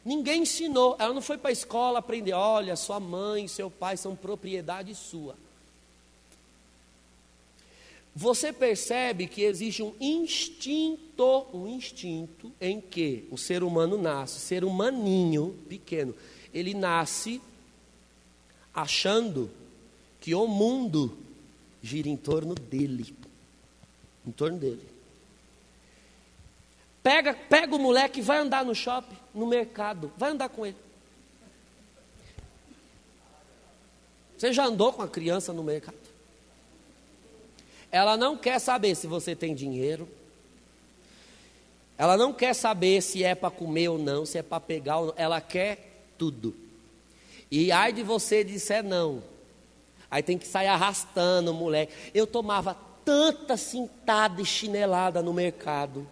Ninguém ensinou. Ela não foi para a escola aprender. Olha, sua mãe e seu pai são propriedade sua. Você percebe que existe um instinto em que o ser humano nasce, o ser humaninho pequeno, ele nasce achando que o mundo gira em torno dele. Pega o moleque e vai andar no shopping, no mercado, vai andar com ele. Você já andou com a criança no mercado? Ela não quer saber se você tem dinheiro. Ela não quer saber se é para comer ou não, se é para pegar ou não. Ela quer tudo. E ai de você disser não. Aí tem que sair arrastando o moleque. Eu tomava tanta cintada e chinelada no mercado.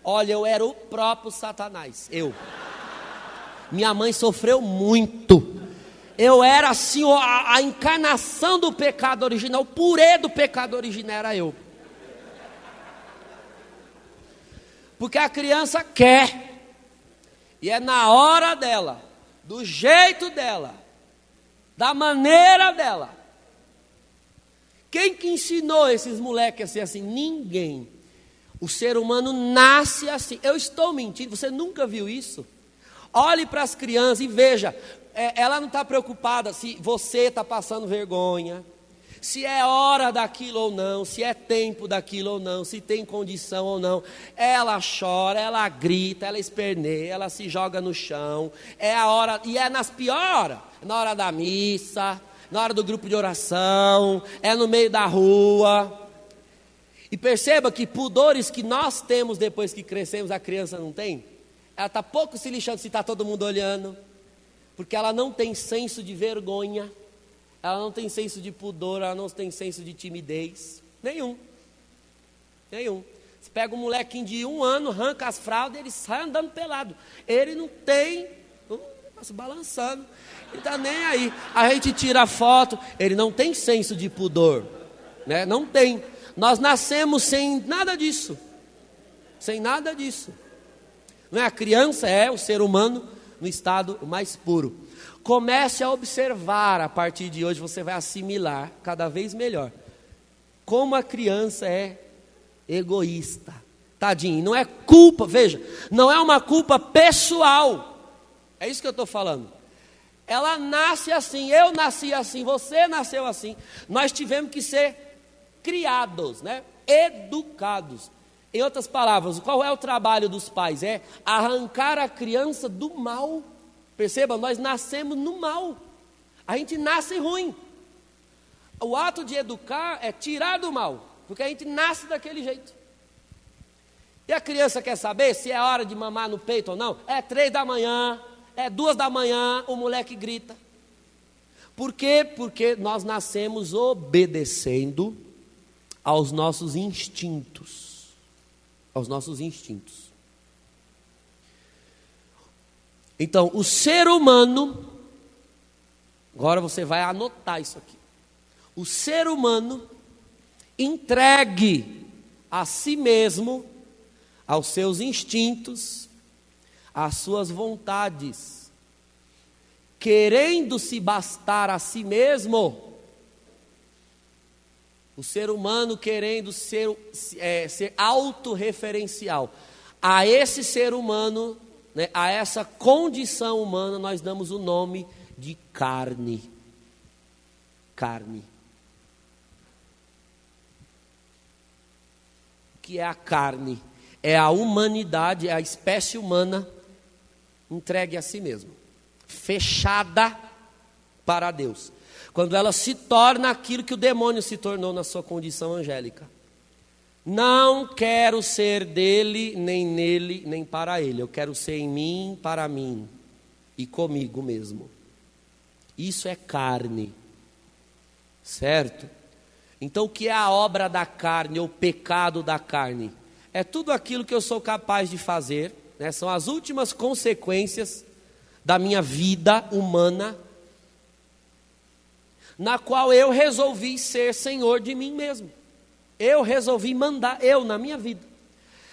Olha, eu era o próprio Satanás. Minha mãe sofreu muito. Eu era assim, a encarnação do pecado original, o purê do pecado original era eu. Porque a criança quer. E é na hora dela, do jeito dela, da maneira dela. Quem que ensinou esses moleques a ser assim? Ninguém. O ser humano nasce assim. Eu estou mentindo, você nunca viu isso? Olhe para as crianças e veja, ela não está preocupada se você está passando vergonha, se é hora daquilo ou não, se é tempo daquilo ou não, se tem condição ou não. Ela chora, ela grita, ela esperneia, ela se joga no chão. É a hora, e é nas piores horas, na hora da missa, na hora do grupo de oração, é no meio da rua. E perceba que pudores que nós temos depois que crescemos, a criança não tem. Ela está pouco se lixando se está todo mundo olhando, porque ela não tem senso de vergonha, ela não tem senso de pudor, ela não tem senso de timidez, nenhum. Você pega um molequinho de 1 ano, arranca as fraldas, ele sai andando pelado, ele não tem, está se balançando, ele está nem aí. A gente tira a foto, ele não tem senso de pudor, né? Não tem. Nós nascemos sem nada disso. Não é? A criança é o ser humano no estado mais puro. Comece a observar, a partir de hoje você vai assimilar cada vez melhor como a criança é egoísta. Tadinho, não é culpa, veja, não é uma culpa pessoal. É isso que eu estou falando. Ela nasce assim, eu nasci assim, você nasceu assim. Nós tivemos que ser criados, né? Educados. Em outras palavras, qual é o trabalho dos pais? É arrancar a criança do mal. Perceba, nós nascemos no mal. A gente nasce ruim. O ato de educar é tirar do mal, porque a gente nasce daquele jeito. E a criança quer saber se é hora de mamar no peito ou não? É 3 da manhã, é 2 da manhã, o moleque grita. Por quê? Porque nós nascemos obedecendo aos nossos instintos. Então, o ser humano, agora você vai anotar isso aqui. O ser humano entregue a si mesmo, aos seus instintos, às suas vontades, querendo se bastar a si mesmo. O ser humano querendo ser autorreferencial. A esse ser humano, né, a essa condição humana, nós damos o nome de carne. Carne. O que é a carne? É a humanidade, é a espécie humana entregue a si mesmo, fechada para Deus. Quando ela se torna aquilo que o demônio se tornou na sua condição angélica. Não quero ser dele, nem nele, nem para ele. Eu quero ser em mim, para mim e comigo mesmo. Isso é carne, certo? Então o que é a obra da carne, ou o pecado da carne? É tudo aquilo que eu sou capaz de fazer, né? São as últimas consequências da minha vida humana, na qual eu resolvi ser senhor de mim mesmo. Eu resolvi mandar, eu na minha vida.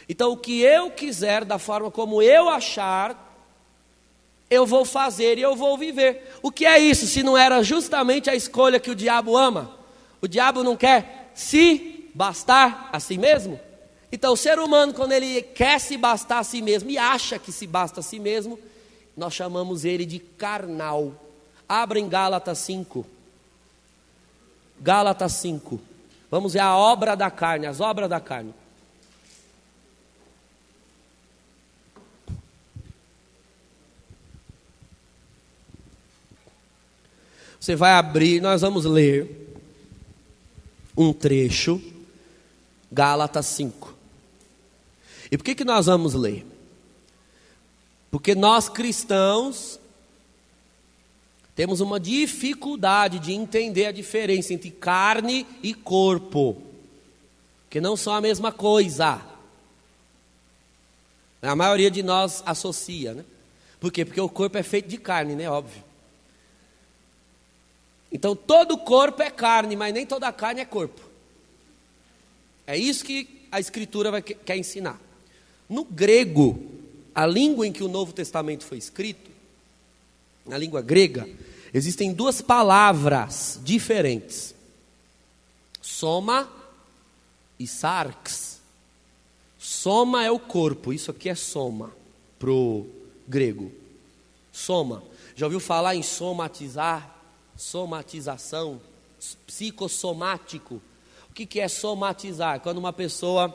Então o que eu quiser, da forma como eu achar, eu vou fazer e eu vou viver. O que é isso, se não era justamente a escolha que o diabo ama? O diabo não quer se bastar a si mesmo? Então o ser humano, quando ele quer se bastar a si mesmo e acha que se basta a si mesmo, nós chamamos ele de carnal. Abra em Gálatas 5. Gálatas 5. Vamos ver a obra da carne, as obras da carne. Você vai abrir, nós vamos ler um trecho, Gálatas 5. E por que nós vamos ler? Porque nós cristãos temos uma dificuldade de entender a diferença entre carne e corpo, que não são a mesma coisa. A maioria de nós associa, né? Por quê? Porque o corpo é feito de carne, né? Óbvio. Então todo corpo é carne, mas nem toda carne é corpo. É isso que a Escritura quer ensinar. No grego, a língua em que o Novo Testamento foi escrito, na língua grega, existem duas palavras diferentes: soma e sarx. Soma é o corpo, isso aqui é soma para o grego. Soma. Já ouviu falar em somatizar? Somatização, psicossomático. O que é somatizar? Quando uma pessoa,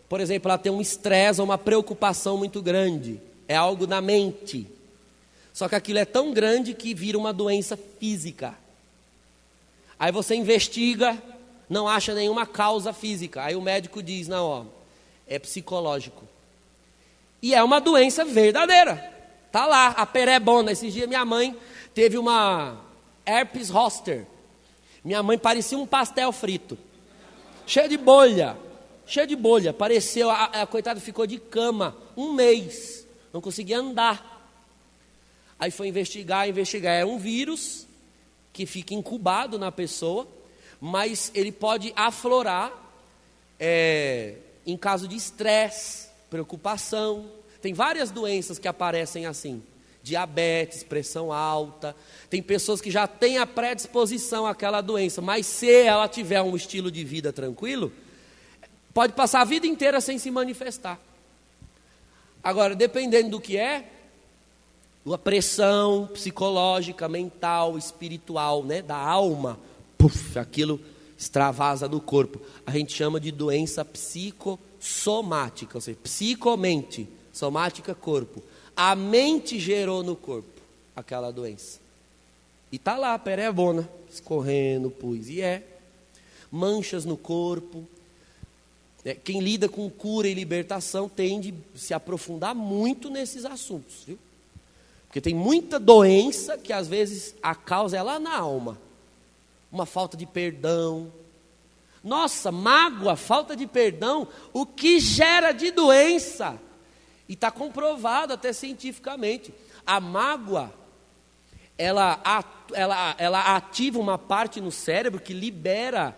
por exemplo, ela tem um estresse ou uma preocupação muito grande, é algo na mente, só que aquilo é tão grande que vira uma doença física. Aí você investiga, não acha nenhuma causa física, aí o médico diz, não, ó, é psicológico. E é uma doença verdadeira, tá lá, a perebona. Esses dias minha mãe teve uma herpes zoster. Minha mãe parecia um pastel frito, cheio de bolha, pareceu, a coitada ficou de cama, 1 mês, não conseguia andar. Aí foi investigar, é um vírus que fica incubado na pessoa, mas ele pode aflorar em caso de estresse, preocupação. Tem várias doenças que aparecem assim. Diabetes, pressão alta. Tem pessoas que já têm a predisposição àquela doença, mas se ela tiver um estilo de vida tranquilo, pode passar a vida inteira sem se manifestar. Agora, dependendo do que é, a pressão psicológica, mental, espiritual, né, da alma, aquilo extravasa do corpo. A gente chama de doença psicossomática, ou seja, psicomente, somática, corpo. A mente gerou no corpo aquela doença. E está lá, perebona, escorrendo, pus. E manchas no corpo. Quem lida com cura e libertação tende a se aprofundar muito nesses assuntos, viu? Porque tem muita doença que às vezes a causa é lá na alma. Uma falta de perdão. Nossa, mágoa, falta de perdão, o que gera de doença? E está comprovado até cientificamente. A mágoa, ela ativa uma parte no cérebro que libera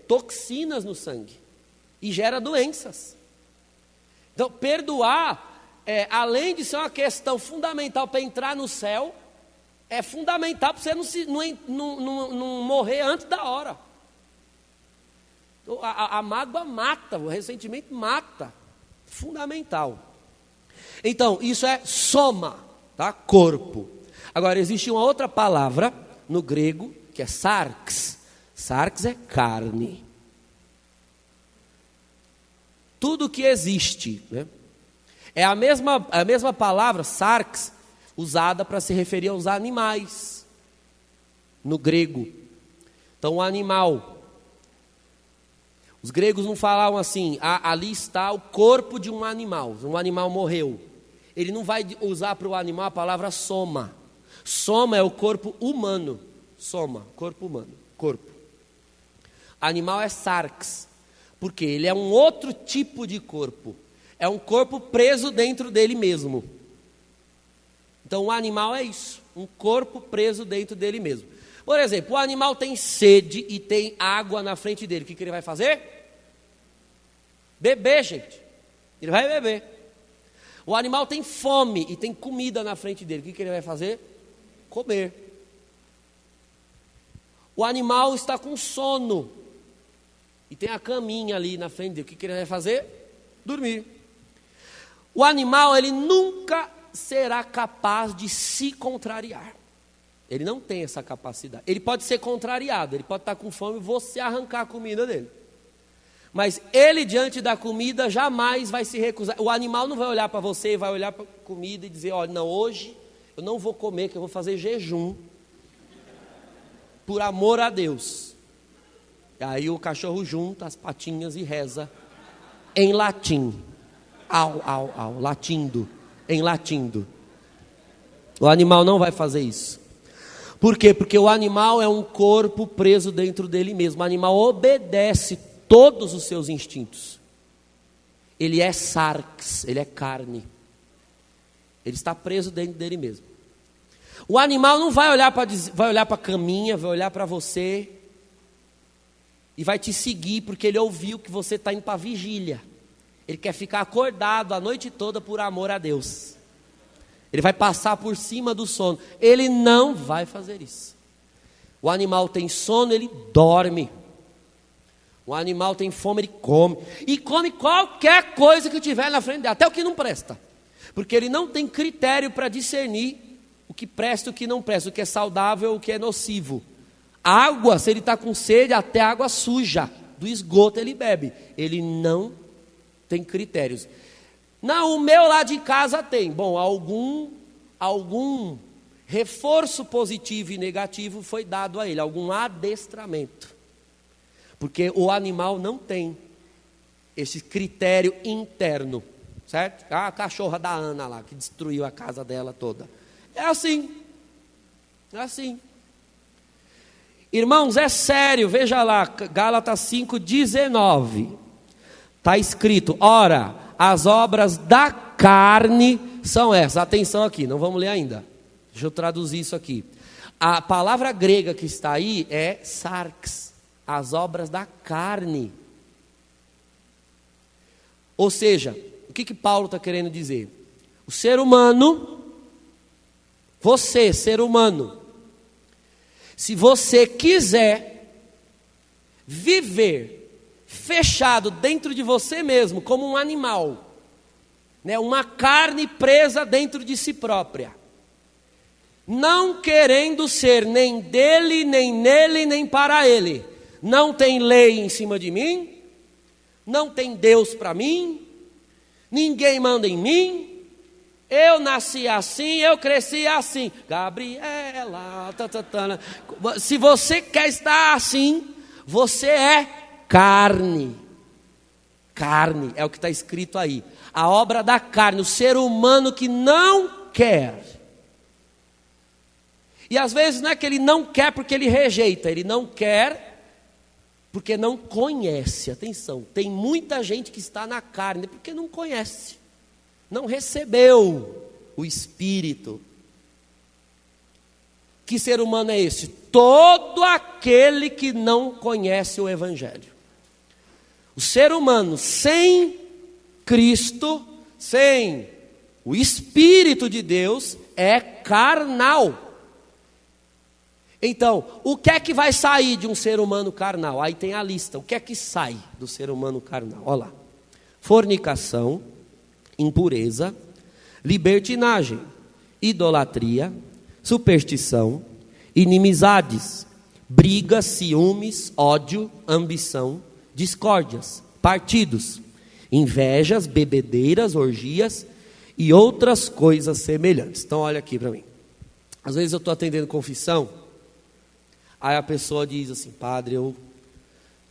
toxinas no sangue e gera doenças. Então, perdoar, além de ser uma questão fundamental para entrar no céu, é fundamental para você não morrer antes da hora. A mágoa mata, o ressentimento mata. Fundamental. Então, isso é soma, tá? Corpo. Agora, existe uma outra palavra no grego, que é sarx. Sarx é carne. Tudo que existe, né? É a mesma palavra, sarx, usada para se referir aos animais. no grego. Então, o animal. Os gregos não falavam assim, ali está o corpo de um animal morreu. Ele não vai usar para o animal a palavra soma. Soma é o corpo humano. Soma, corpo humano, corpo. Animal é sarx, porque ele é um outro tipo de corpo. É um corpo preso dentro dele mesmo. Então o animal é isso, um corpo preso dentro dele mesmo. Por exemplo, o animal tem sede e tem água na frente dele. O que ele vai fazer? Beber, gente. Ele vai beber. O animal tem fome e tem comida na frente dele. O que ele vai fazer? Comer. O animal está com sono e tem a caminha ali na frente dele. O que ele vai fazer? Dormir. O animal, ele nunca será capaz de se contrariar. Ele não tem essa capacidade. Ele pode ser contrariado, ele pode estar com fome e você arrancar a comida dele. Mas ele, diante da comida, jamais vai se recusar. O animal não vai olhar para você, vai olhar para a comida e dizer, olha, não, hoje eu não vou comer, que eu vou fazer jejum. Por amor a Deus. E aí o cachorro junta as patinhas e reza em latim. Au, au, au, latindo, enlatindo. O animal não vai fazer isso. Por quê? Porque o animal é um corpo preso dentro dele mesmo. O animal obedece todos os seus instintos. Ele é sarx, ele é carne. Ele está preso dentro dele mesmo. O animal não vai olhar para a caminha, vai olhar para você e vai te seguir porque ele ouviu que você está indo para a vigília. Ele quer ficar acordado a noite toda por amor a Deus. Ele vai passar por cima do sono. Ele não vai fazer isso. O animal tem sono, ele dorme. O animal tem fome, ele come. E come qualquer coisa que tiver na frente dele, até o que não presta. Porque ele não tem critério para discernir o que presta e o que não presta, o que é saudável e o que é nocivo. Água, se ele está com sede, até água suja, do esgoto ele bebe. Ele não tem critérios. Não, o meu lá de casa tem. Bom, algum reforço positivo e negativo foi dado a ele, algum adestramento. Porque o animal não tem esse critério interno, certo? A cachorra da Ana lá, que destruiu a casa dela toda. É assim. É assim. Irmãos, é sério, veja lá, Gálatas 5:19. Está escrito, ora, as obras da carne são essas. Atenção aqui, não vamos ler ainda. Deixa eu traduzir isso aqui. A palavra grega que está aí é sarx. As obras da carne. Ou seja, o que Paulo está querendo dizer? O ser humano, você, ser humano, se você quiser viver fechado dentro de você mesmo, como um animal, né, uma carne presa dentro de si própria, não querendo ser nem dele, nem nele, nem para ele, não tem lei em cima de mim, não tem Deus para mim, ninguém manda em mim, eu nasci assim, eu cresci assim, Gabriela, se você quer estar assim, você é carne. Carne, é o que está escrito aí. A obra da carne, o ser humano que não quer. E às vezes não é que ele não quer porque ele rejeita, ele não quer porque não conhece. Atenção, tem muita gente que está na carne porque não conhece, não recebeu o Espírito. Que ser humano é esse? Todo aquele que não conhece o Evangelho. O ser humano sem Cristo, sem o Espírito de Deus, é carnal. Então, o que é que vai sair de um ser humano carnal? Aí tem a lista. O que é que sai do ser humano carnal? Olha lá. Fornicação, impureza, libertinagem, idolatria, superstição, inimizades, brigas, ciúmes, ódio, ambição, discórdias, partidos, invejas, bebedeiras, orgias e outras coisas semelhantes. Então olha aqui para mim. Às vezes eu estou atendendo confissão Aí a pessoa diz assim: padre, eu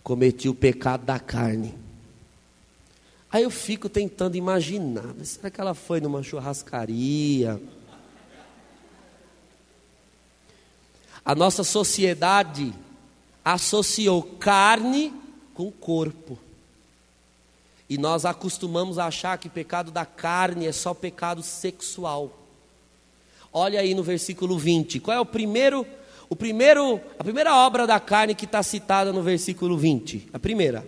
cometi o pecado da carne. Aí eu fico tentando imaginar, mas será que ela foi numa churrascaria? A nossa sociedade associou carne com corpo. E nós acostumamos a achar que pecado da carne é só pecado sexual. Olha aí no versículo 20. Qual é a primeira obra da carne que está citada no versículo 20? A primeira: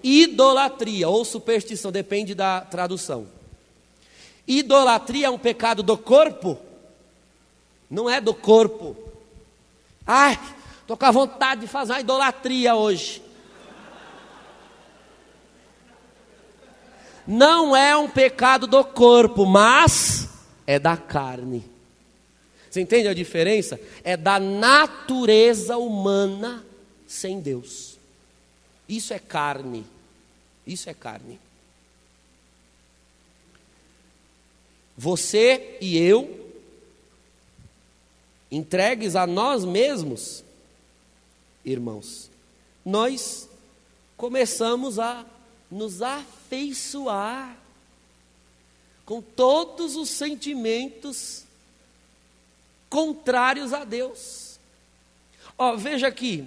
idolatria ou superstição, depende da tradução. Idolatria é um pecado do corpo? Não é do corpo. Ai, estou com a vontade de fazer uma idolatria hoje. Não é um pecado do corpo, mas é da carne. Você entende a diferença? É da natureza humana sem Deus. Isso é carne. Isso é carne. Você e eu, entregues a nós mesmos, irmãos, nós começamos a nos afeiçoar com todos os sentimentos contrários a Deus. Ó, veja aqui: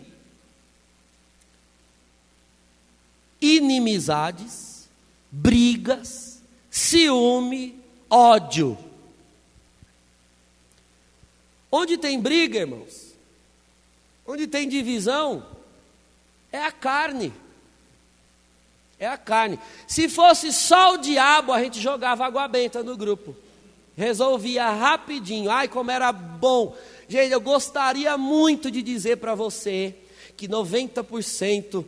inimizades, brigas, ciúme, ódio. Onde tem briga, irmãos? Onde tem divisão? É a carne. É a carne. Se fosse só o diabo, a gente jogava água benta no grupo. Resolvia rapidinho. Ai, como era bom. Gente, eu gostaria muito de dizer para você que 90%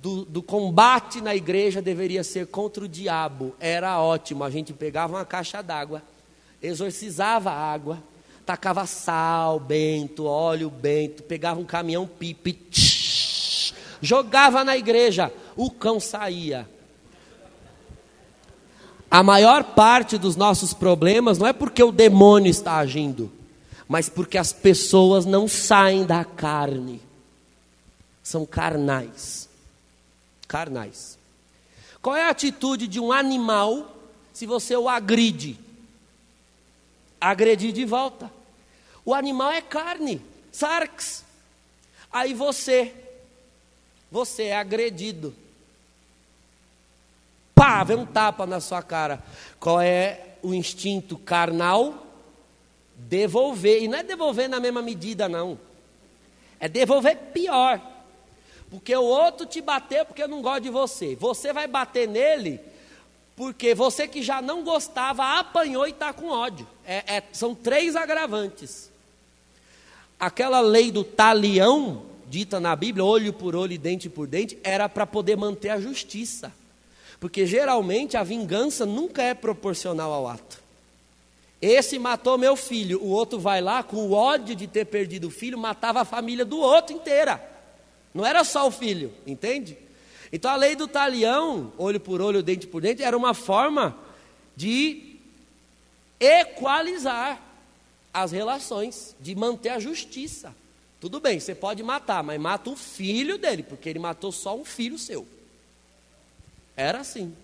do combate na igreja deveria ser contra o diabo. Era ótimo. A gente pegava uma caixa d'água, exorcizava a água, tacava sal bento, óleo bento, pegava um caminhão pipe, jogava na igreja, o cão saía. A maior parte dos nossos problemas não é porque o demônio está agindo, mas porque as pessoas não saem da carne. São carnais. Carnais. Qual é a atitude de um animal se você o agride? Agredir de volta. O animal é carne, sarx. Aí você é agredido. Pá, vem um tapa na sua cara. Qual é o instinto carnal? Devolver. E não é devolver na mesma medida, não. É devolver pior. Porque o outro te bateu porque não gosta de você. Você vai bater nele porque você que já não gostava apanhou e está com ódio. São 3 agravantes. Aquela lei do talião, dita na Bíblia, olho por olho e dente por dente, era para poder manter a justiça. Porque geralmente a vingança nunca é proporcional ao ato. Esse matou meu filho, o outro vai lá com o ódio de ter perdido o filho, matava a família do outro inteira. Não era só o filho, entende? Então a lei do talião, olho por olho, dente por dente, era uma forma de equalizar as relações, de manter a justiça. Tudo bem, você pode matar, mas mata o filho dele, porque ele matou só um filho seu. Era assim.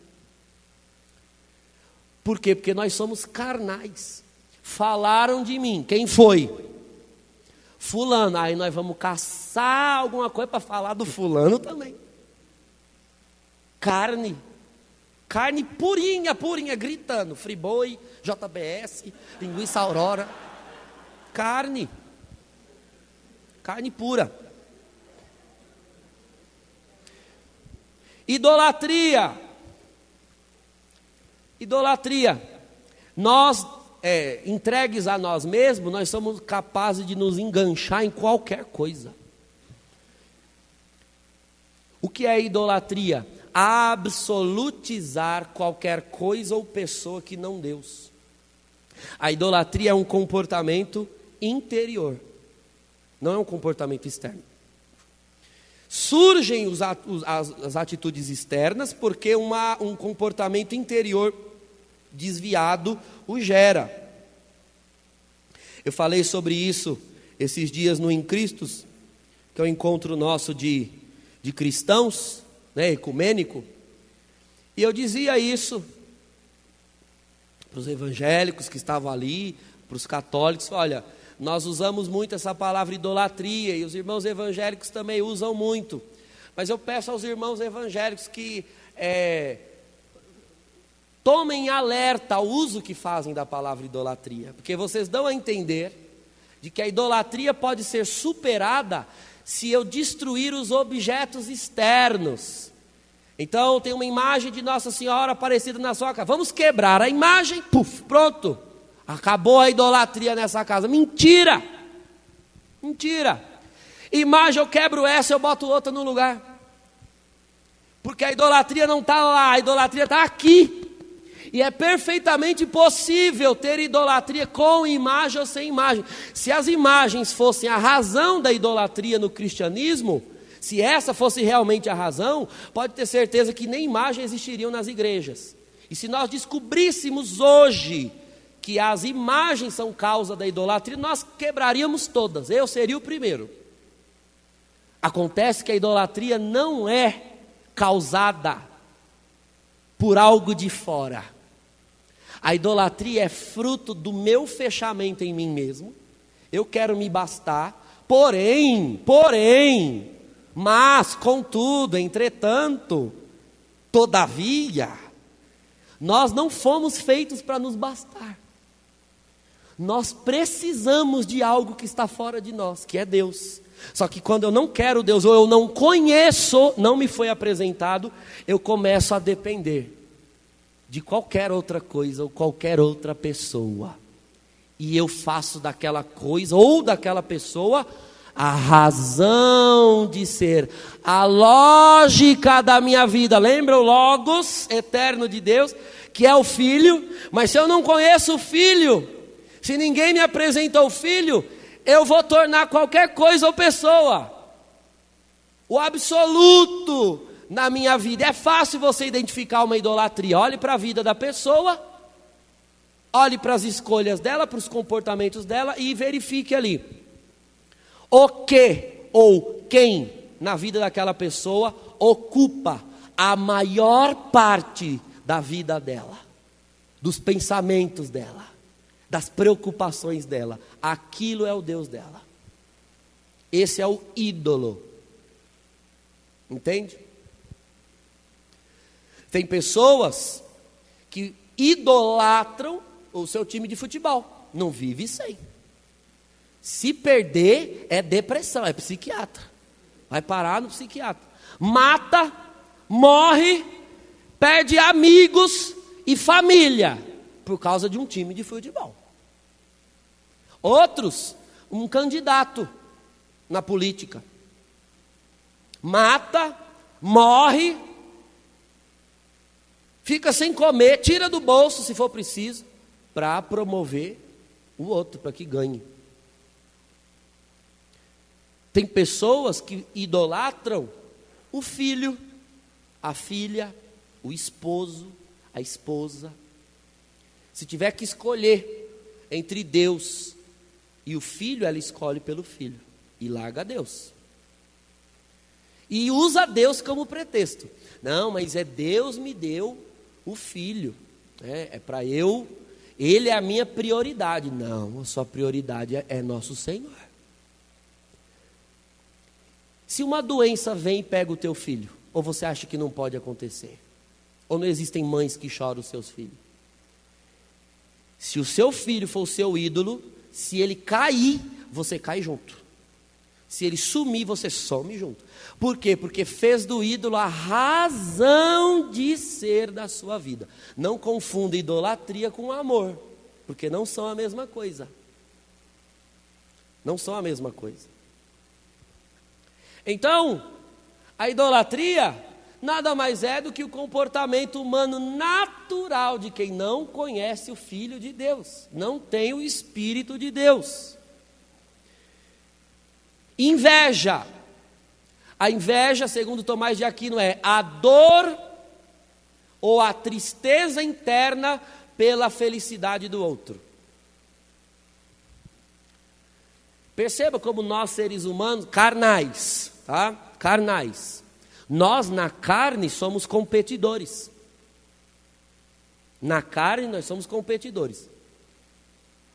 Por quê? Porque nós somos carnais. Falaram de mim, quem foi? Fulano. Aí nós vamos caçar alguma coisa para falar do fulano também. Carne. Carne purinha, purinha, gritando. Friboi, JBS, linguiça Aurora. Carne. Carne pura. Idolatria. Idolatria. Nós, entregues a nós mesmos, nós somos capazes de nos enganchar em qualquer coisa. O que é idolatria? Absolutizar qualquer coisa ou pessoa que não Deus. A idolatria é um comportamento interior, não é um comportamento externo. Surgem as atitudes externas porque um comportamento interior desviado o gera. Eu falei sobre isso esses dias no Em Cristo, que é o encontro nosso de cristãos, né, ecumênico, e eu dizia isso para os evangélicos que estavam ali, para os católicos: olha, nós usamos muito essa palavra idolatria, e os irmãos evangélicos também usam muito, mas eu peço aos irmãos evangélicos que tomem alerta ao uso que fazem da palavra idolatria, porque vocês dão a entender de que a idolatria pode ser superada se eu destruir os objetos externos. Então tem uma imagem de Nossa Senhora aparecida na sua casa, vamos quebrar a imagem, puf, pronto, acabou a idolatria nessa casa. Mentira, mentira. Imagem, eu quebro essa, eu boto outra no lugar, porque a idolatria não está lá, a idolatria está aqui. E é perfeitamente possível ter idolatria com imagem ou sem imagem. Se as imagens fossem a razão da idolatria no cristianismo, se essa fosse realmente a razão, pode ter certeza que nem imagens existiriam nas igrejas. E se nós descobríssemos hoje que as imagens são causa da idolatria, nós quebraríamos todas, eu seria o primeiro. Acontece que a idolatria não é causada por algo de fora. A idolatria é fruto do meu fechamento em mim mesmo. Eu quero me bastar, porém, mas, contudo, entretanto, todavia, nós não fomos feitos para nos bastar. Nós precisamos de algo que está fora de nós, que é Deus. Só que quando eu não quero Deus, ou eu não conheço, não me foi apresentado, eu começo a depender de qualquer outra coisa ou qualquer outra pessoa. E eu faço daquela coisa ou daquela pessoa a razão de ser, a lógica da minha vida. Lembra o Logos eterno de Deus, que é o Filho? Mas se eu não conheço o Filho, se ninguém me apresentou o Filho, eu vou tornar qualquer coisa ou pessoa o absoluto na minha vida. É fácil você identificar uma idolatria. Olhe para a vida da pessoa, olhe para as escolhas dela, para os comportamentos dela e verifique ali o que ou quem na vida daquela pessoa ocupa a maior parte da vida dela, dos pensamentos dela, das preocupações dela. Aquilo é o Deus dela. Esse é o ídolo. Entende? Tem pessoas que idolatram o seu time de futebol, não vive sem. Se perder, é depressão, é psiquiatra. Vai parar no psiquiatra. Mata, morre, perde amigos e família por causa de um time de futebol. Outros, um candidato na política. Mata, morre, fica sem comer, tira do bolso se for preciso, para promover o outro, para que ganhe. Tem pessoas que idolatram o filho, a filha, o esposo, a esposa. Se tiver que escolher entre Deus e o filho, ela escolhe pelo filho e larga Deus. E usa Deus como pretexto. Não, mas Deus me deu o filho, é para eu, ele é a minha prioridade. Não, a sua prioridade é nosso Senhor. Se uma doença vem e pega o teu filho, ou você acha que não pode acontecer? Ou não existem mães que choram os seus filhos? Se o seu filho for o seu ídolo, se ele cair, você cai junto. Se ele sumir, você some junto. Por quê? Porque fez do ídolo a razão de ser da sua vida. Não confunda idolatria com amor, porque não são a mesma coisa. Não são a mesma coisa. Então, a idolatria nada mais é do que o comportamento humano natural de quem não conhece o Filho de Deus, não tem o Espírito de Deus. Inveja. A inveja, segundo Tomás de Aquino, é a dor ou a tristeza interna pela felicidade do outro. Perceba como nós, seres humanos, carnais, tá? Carnais. Nós, na carne, somos competidores. Na carne, nós somos competidores.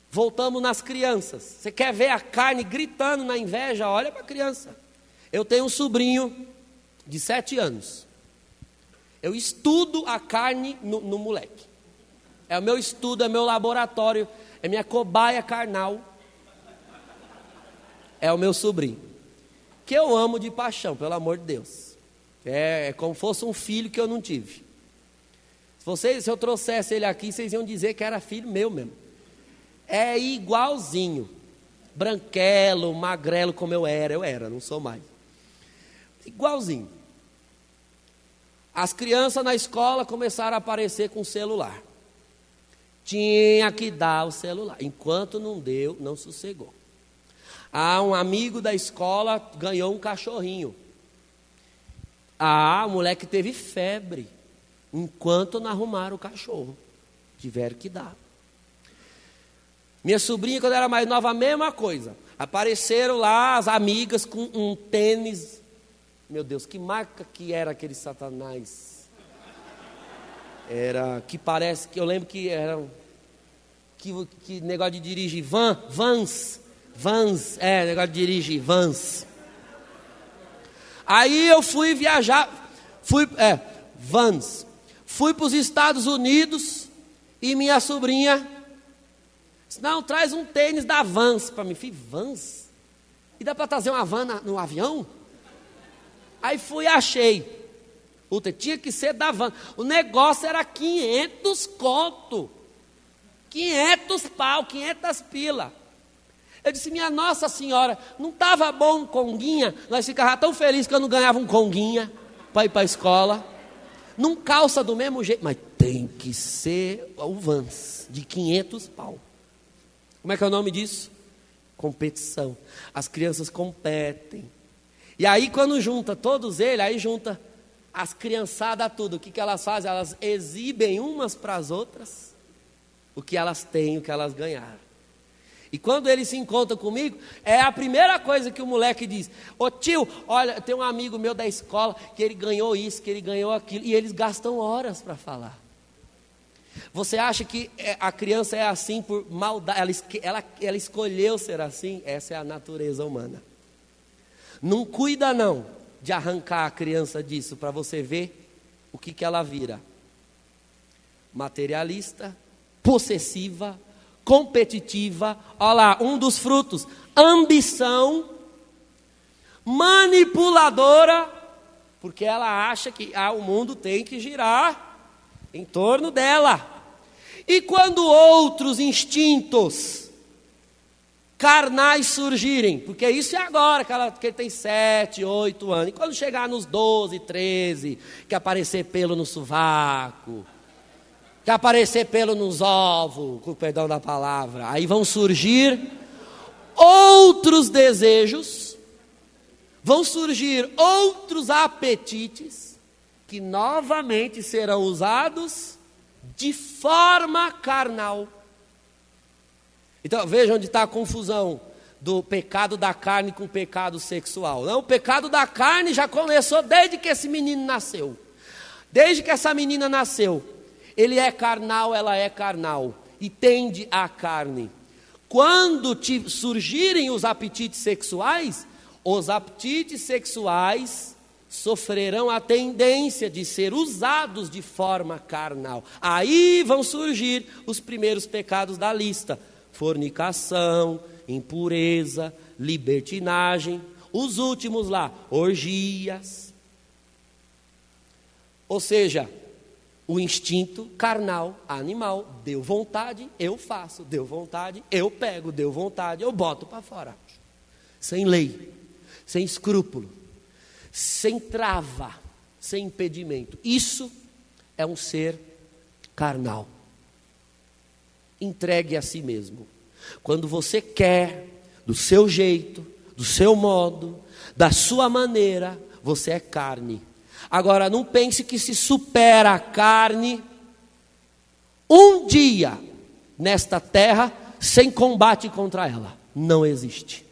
Voltamos nas crianças. Você quer ver a carne gritando na inveja? Olha para a criança. Eu tenho um sobrinho de 7 anos. Eu estudo a carne no moleque. É o meu estudo, é meu laboratório, é minha cobaia carnal. É o meu sobrinho, que eu amo de paixão, pelo amor de Deus. É como se fosse um filho que eu não tive. Se eu trouxesse ele aqui, vocês iam dizer que era filho meu mesmo. É igualzinho, branquelo, magrelo como eu era, não sou mais. Igualzinho. As crianças na escola começaram a aparecer com celular. Tinha que dar o celular. Enquanto não deu, não sossegou. Um amigo da escola ganhou um cachorrinho. O moleque teve febre. Enquanto não arrumaram o cachorro, tiveram que dar. Minha sobrinha, quando era mais nova, a mesma coisa. Apareceram lá as amigas com um tênis. Meu Deus, que marca que era aquele Satanás? Era, que parece, que eu lembro que era, que negócio de dirigir, Vans, negócio de dirigir, Vans. Aí eu fui viajar, Vans. Fui para os Estados Unidos e minha sobrinha disse, não, traz um tênis da Vans para mim. Falei, Vans? E dá para trazer uma van no avião? Aí fui e achei. Puta, tinha que ser da Vans. O negócio era 500 conto. 500 pau, 500 pila. Eu disse, minha Nossa Senhora, não estava bom um conguinha? Nós ficávamos tão felizes que eu não ganhava um conguinha para ir para a escola. Não calça do mesmo jeito, mas tem que ser o Vans, de 500 pau. Como é que é o nome disso? Competição. As crianças competem. E aí quando junta todos eles, aí junta as criançadas tudo. O que elas fazem? Elas exibem umas para as outras o que elas têm, o que elas ganharam. E quando eles se encontram comigo, é a primeira coisa que o moleque diz. Ô tio, olha, tem um amigo meu da escola que ele ganhou isso, que ele ganhou aquilo. E eles gastam horas para falar. Você acha que a criança é assim por maldade? Ela escolheu ser assim? Essa é a natureza humana. Não cuida não de arrancar a criança disso para você ver o que ela vira. Materialista, possessiva, competitiva, olha lá, um dos frutos, ambição, manipuladora, porque ela acha que o mundo tem que girar em torno dela. E quando outros instintos carnais surgirem, porque isso é agora, que ele tem 7, 8 anos, e quando chegar nos 12, 13, que aparecer pelo no sovaco, que aparecer pelo nos ovos, com o perdão da palavra, aí vão surgir outros desejos, vão surgir outros apetites, que novamente serão usados de forma carnal. Então veja onde está a confusão do pecado da carne com o pecado sexual. Não, o pecado da carne já começou desde que esse menino nasceu. Desde que essa menina nasceu. Ele é carnal, ela é carnal e tende à carne. Quando surgirem os apetites sexuais sofrerão a tendência de ser usados de forma carnal. Aí vão surgir os primeiros pecados da lista: fornicação, impureza, libertinagem. Os últimos lá, orgias. Ou seja, o instinto carnal, animal, deu vontade, eu faço, deu vontade, eu pego, deu vontade, eu boto para fora. Sem lei, sem escrúpulo, sem trava, sem impedimento. Isso é um ser carnal. Entregue a si mesmo. Quando você quer, do seu jeito, do seu modo, da sua maneira, você é carne. Agora, não pense que se supera a carne um dia nesta terra sem combate contra ela. Não existe.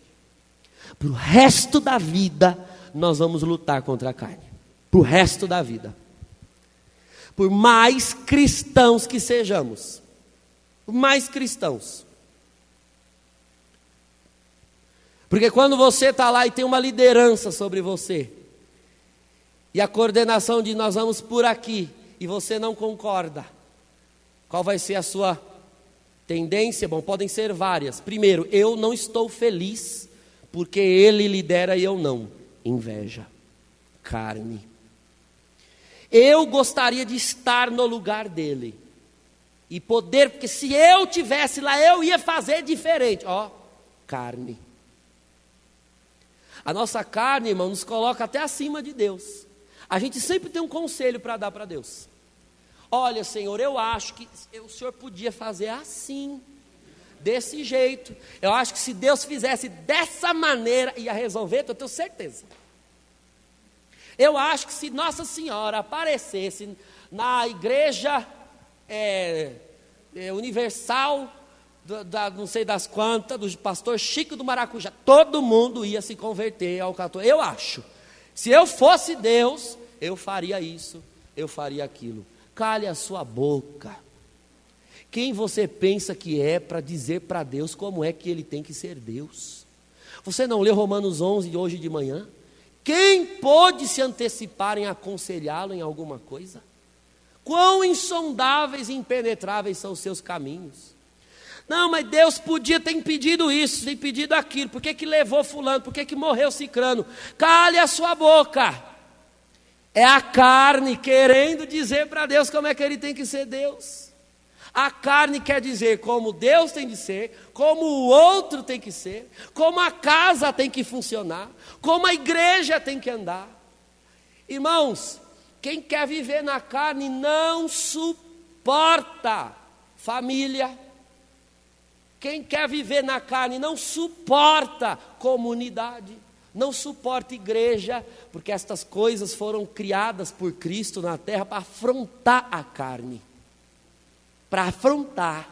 Para o resto da vida, nós vamos lutar contra a carne. Para o resto da vida. Por mais cristãos que sejamos. Por mais cristãos. Porque quando você está lá e tem uma liderança sobre você, e a coordenação de nós vamos por aqui, e você não concorda, qual vai ser a sua tendência? Bom, podem ser várias. Primeiro, eu não estou feliz, porque ele lidera e eu não. Inveja, carne. Eu gostaria de estar no lugar dele, e poder, porque se eu tivesse lá, eu ia fazer diferente. Ó, carne. A nossa carne, irmão, nos coloca até acima de Deus. A gente sempre tem um conselho para dar para Deus. Olha, Senhor, eu acho que o Senhor podia fazer assim, desse jeito. Eu acho que se Deus fizesse dessa maneira, ia resolver, eu tenho certeza. Eu acho que se Nossa Senhora aparecesse na igreja universal, não sei das quantas, do pastor Chico do Maracujá, todo mundo ia se converter ao católico. Eu acho. Se eu fosse Deus, eu faria isso, eu faria aquilo. Cale a sua boca. Quem você pensa que é para dizer para Deus como é que ele tem que ser Deus? Você não leu Romanos 11 de hoje de manhã? Quem pôde se antecipar em aconselhá-lo em alguma coisa? Quão insondáveis e impenetráveis são os seus caminhos? Não, mas Deus podia ter impedido isso, ter impedido aquilo. Por que que levou fulano? Por que que morreu cicrano? Cale a sua boca. É a carne querendo dizer para Deus como é que ele tem que ser Deus. A carne quer dizer como Deus tem de ser, como o outro tem que ser, como a casa tem que funcionar, como a igreja tem que andar. Irmãos, quem quer viver na carne não suporta família. Quem quer viver na carne não suporta comunidade, não suporta igreja, porque estas coisas foram criadas por Cristo na terra para afrontar a carne. Para afrontar.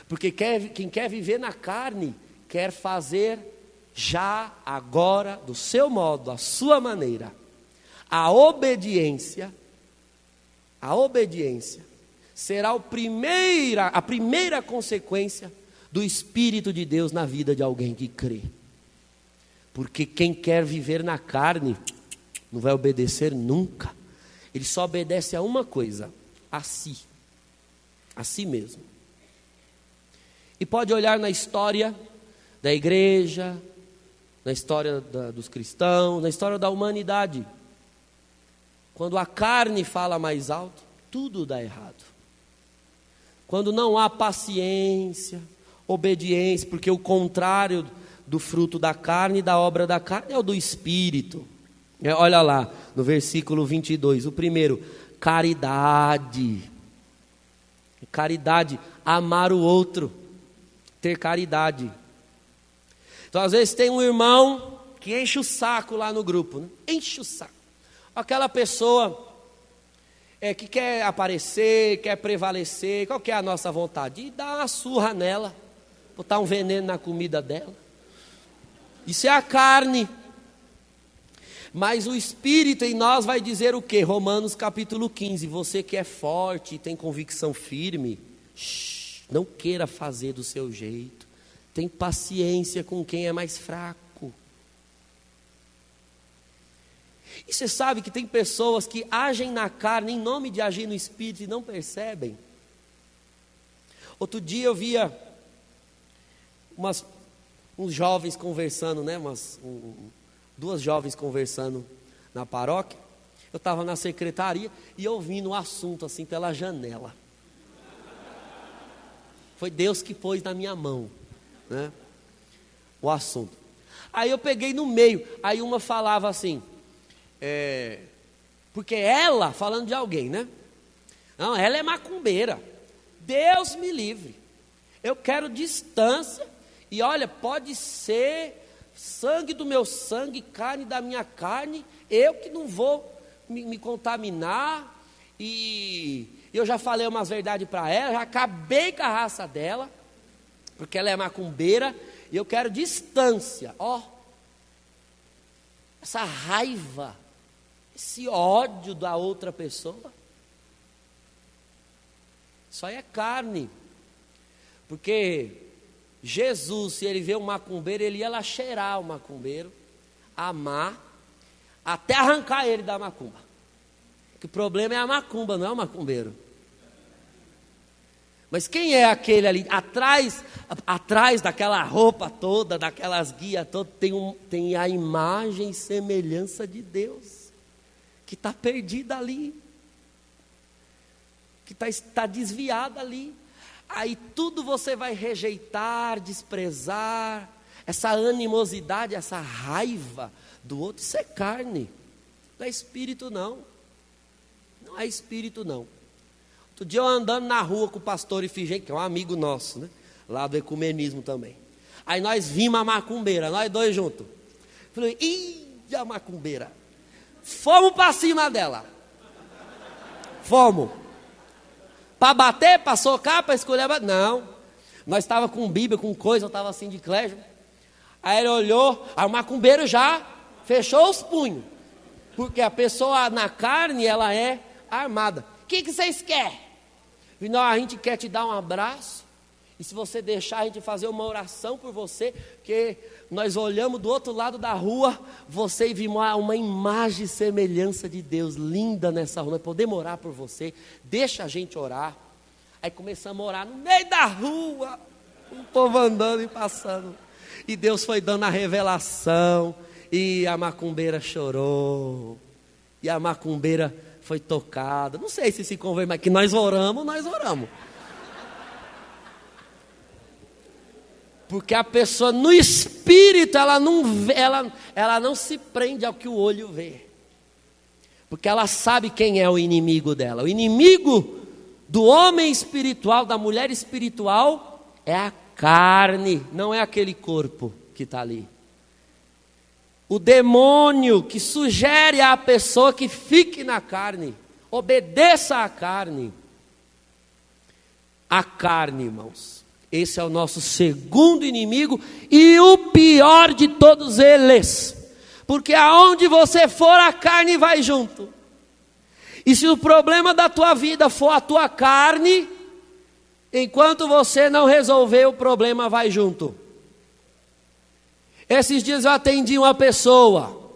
Porque quem quer viver na carne, quer fazer já, agora, do seu modo, a sua maneira. A obediência será a primeira consequência do Espírito de Deus na vida de alguém que crê. Porque quem quer viver na carne não vai obedecer nunca. Ele só obedece a uma coisa: a si mesmo. E pode olhar na história da igreja, na história dos cristãos, na história da humanidade. Quando a carne fala mais alto, tudo dá errado. Quando não há paciência, obediência, porque o contrário do fruto da carne e da obra da carne é o do Espírito. Olha lá, no versículo 22, o primeiro, caridade. Caridade, amar o outro, ter caridade. Então às vezes tem um irmão que enche o saco lá no grupo, né? Enche o saco. Aquela pessoa que quer aparecer, quer prevalecer, qual que é a nossa vontade? De dar uma surra nela, botar um veneno na comida dela. Isso é a carne. Mas o Espírito em nós vai dizer o quê? Romanos capítulo 15, você que é forte e tem convicção firme, não queira fazer do seu jeito, tem paciência com quem é mais fraco. E você sabe que tem pessoas que agem na carne em nome de agir no Espírito e não percebem. Outro dia eu via uns jovens conversando, né? Duas jovens conversando na paróquia. Eu estava na secretaria e ouvindo o assunto assim pela janela. Foi Deus que pôs na minha mão, né? O assunto. Aí eu peguei no meio. Aí uma falava assim, porque ela, falando de alguém, né? Não, ela é macumbeira. Deus me livre. Eu quero distância. E olha, pode ser sangue do meu sangue, carne da minha carne, eu que não vou me contaminar. E eu já falei umas verdades para ela, já acabei com a raça dela, porque ela é macumbeira, e eu quero distância. Ó, essa raiva, esse ódio da outra pessoa. Isso aí é carne. Porque Jesus, se ele vê um macumbeiro, ele ia lá cheirar o macumbeiro, amar, até arrancar ele da macumba. Porque o problema é a macumba, não é o macumbeiro. Mas quem é aquele ali? Atrás daquela roupa toda, daquelas guias todas, tem a imagem e semelhança de Deus, que está perdida ali, que está desviada ali. Aí tudo você vai rejeitar, desprezar, essa animosidade, essa raiva do outro, isso é carne, não é espírito não. Não é espírito não. Outro dia eu andando na rua com o pastor Ifigênio, que é um amigo nosso, né? Lá do ecumenismo também. Aí nós vimos a macumbeira, nós dois juntos. Falei, ih, a macumbeira. Fomos para cima dela. Fomos. Para bater, para socar, para escolher. Não. Nós estávamos com Bíblia, com coisa, eu estava assim de clésio. Aí ele olhou, aí o macumbeiro já fechou os punhos. Porque a pessoa na carne, ela é armada. O que vocês querem? Não, a gente quer te dar um abraço. E se você deixar a gente fazer uma oração por você, porque nós olhamos do outro lado da rua, você e vimos uma imagem e semelhança de Deus linda nessa rua. Nós podemos orar por você, deixa a gente orar. Aí começamos a orar no meio da rua, o povo andando e passando. E Deus foi dando a revelação, e a macumbeira chorou, e a macumbeira foi tocada. Não sei se convém, mas que nós oramos. Porque a pessoa no espírito, ela não se prende ao que o olho vê. Porque ela sabe quem é o inimigo dela. O inimigo do homem espiritual, da mulher espiritual, é a carne, não é aquele corpo que está ali. O demônio que sugere à pessoa que fique na carne, obedeça à carne. A carne, irmãos. Esse é o nosso segundo inimigo e o pior de todos eles. Porque aonde você for, a carne vai junto. E se o problema da tua vida for a tua carne, enquanto você não resolver, o problema vai junto. Esses dias eu atendi uma pessoa,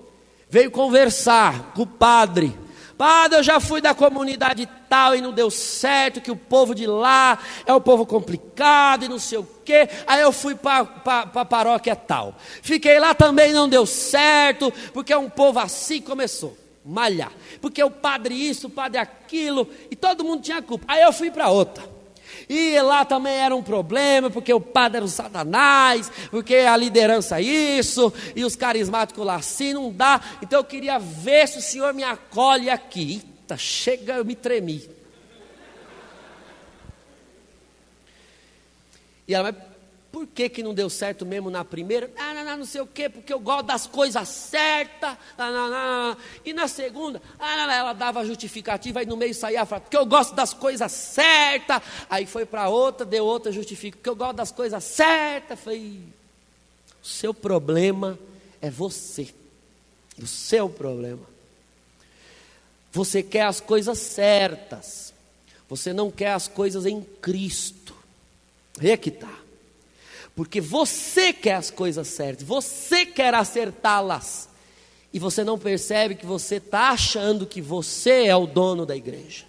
veio conversar com o padre. Padre, eu já fui da comunidade tal e não deu certo, que o povo de lá é um povo complicado e não sei o quê. Aí eu fui para a paróquia tal. Fiquei lá também, não deu certo, porque é um povo assim, começou a malhar. Porque o padre isso, o padre aquilo, e todo mundo tinha culpa. Aí eu fui para outra. E lá também era um problema, porque o padre era um satanás, porque a liderança isso, e os carismáticos lá assim, não dá. Então eu queria ver se o senhor me acolhe aqui. Eita, chega, eu me tremi. E ela, mas por que não deu certo mesmo na primeira? Não sei o quê, porque eu gosto das coisas certas. E na segunda, ela dava justificativa, aí no meio saía a frase, porque eu gosto das coisas certas. Aí foi para outra, deu outra justificativa, porque eu gosto das coisas certas. Falei, o seu problema é você. O seu problema. Você quer as coisas certas. Você não quer as coisas em Cristo. Aí é que está. Porque você quer as coisas certas, você quer acertá-las, e você não percebe que você está achando que você é o dono da igreja.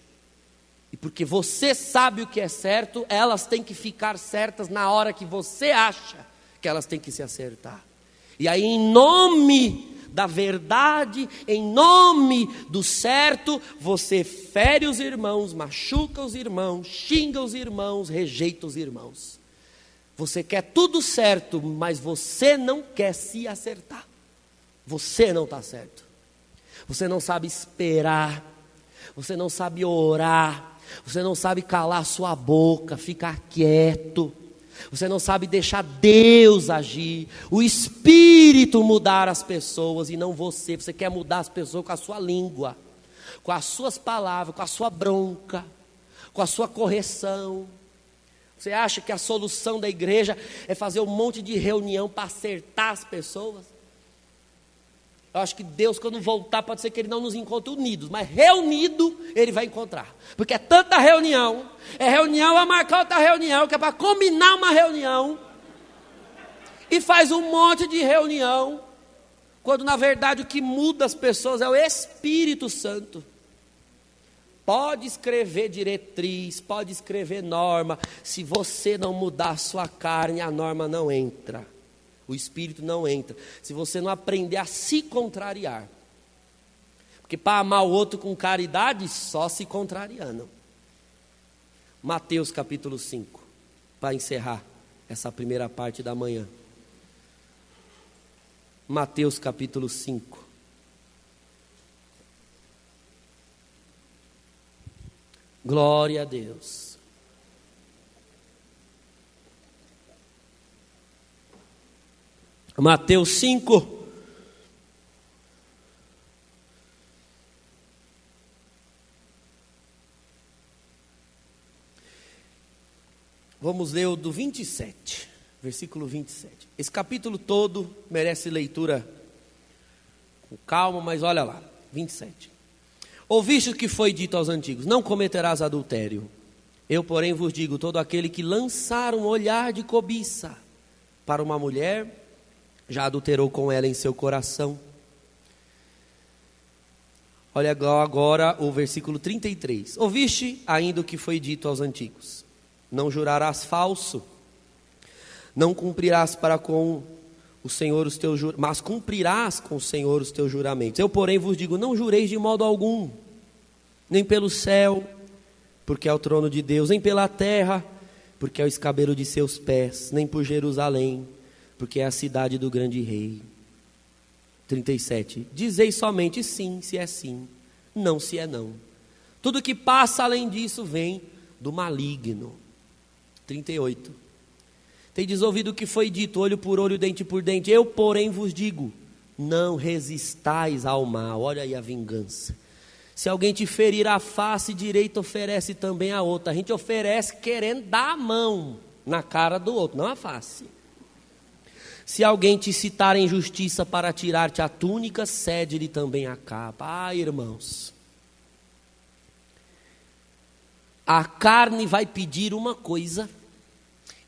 E porque você sabe o que é certo, elas têm que ficar certas na hora que você acha que elas têm que se acertar. E aí, em nome da verdade, em nome do certo, você fere os irmãos, machuca os irmãos, xinga os irmãos, rejeita os irmãos. Você quer tudo certo, mas você não quer se acertar. Você não está certo. Você não sabe esperar. Você não sabe orar. Você não sabe calar sua boca, ficar quieto. Você não sabe deixar Deus agir, o Espírito mudar as pessoas e não você. Você quer mudar as pessoas com a sua língua, com as suas palavras, com a sua bronca, com a sua correção. Você acha que a solução da igreja é fazer um monte de reunião para acertar as pessoas? Eu acho que Deus, quando voltar, pode ser que Ele não nos encontre unidos, mas reunido Ele vai encontrar. Porque é tanta reunião, é reunião a marcar outra reunião, que é para combinar uma reunião, e faz um monte de reunião, quando na verdade o que muda as pessoas é o Espírito Santo. Pode escrever diretriz, pode escrever norma, se você não mudar a sua carne, a norma não entra. O Espírito não entra. Se você não aprender a se contrariar. Porque para amar o outro com caridade, só se contrariando. Mateus capítulo 5. Para encerrar essa primeira parte da manhã. Mateus capítulo 5. Glória a Deus. Mateus 5. Vamos ler o do 27, versículo 27. Esse capítulo todo merece leitura com calma, mas olha lá, 27. Ouviste o que foi dito aos antigos: não cometerás adultério. Eu, porém, vos digo: todo aquele que lançar um olhar de cobiça para uma mulher, já adulterou com ela em seu coração. Olha agora o versículo 33. Ouviste ainda o que foi dito aos antigos: não jurarás falso, não cumprirás para com o Senhor os teus juramentos, mas cumprirás com o Senhor os teus juramentos. Eu, porém, vos digo: não jureis de modo algum, nem pelo céu, porque é o trono de Deus, nem pela terra, porque é o escabelo de seus pés, nem por Jerusalém, porque é a cidade do grande rei. 37. Dizei somente sim, se é sim, não, se é não. Tudo que passa além disso vem do maligno. 38. Tendes ouvido o que foi dito, olho por olho, dente por dente. Eu, porém, vos digo: não resistais ao mal. Olha aí a vingança. Se alguém te ferir a face direita, oferece também a outra. A gente oferece querendo dar a mão na cara do outro, não a face. Se alguém te citar em justiça para tirar-te a túnica, cede-lhe também a capa. Ah, irmãos, a carne vai pedir uma coisa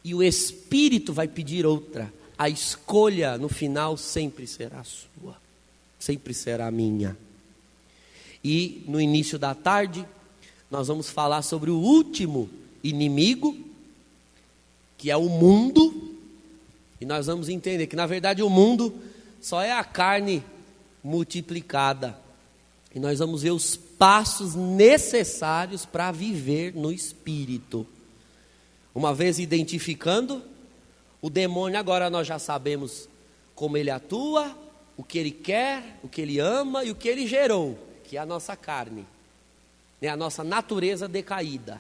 e o Espírito vai pedir outra. A escolha no final sempre será sua, sempre será minha. E no início da tarde nós vamos falar sobre o último inimigo, que é o mundo. E nós vamos entender que na verdade o mundo só é a carne multiplicada. E nós vamos ver os passos necessários para viver no Espírito. Uma vez identificando o demônio, agora nós já sabemos como ele atua, o que ele quer, o que ele ama e o que ele gerou, que é a nossa carne, é a nossa natureza decaída.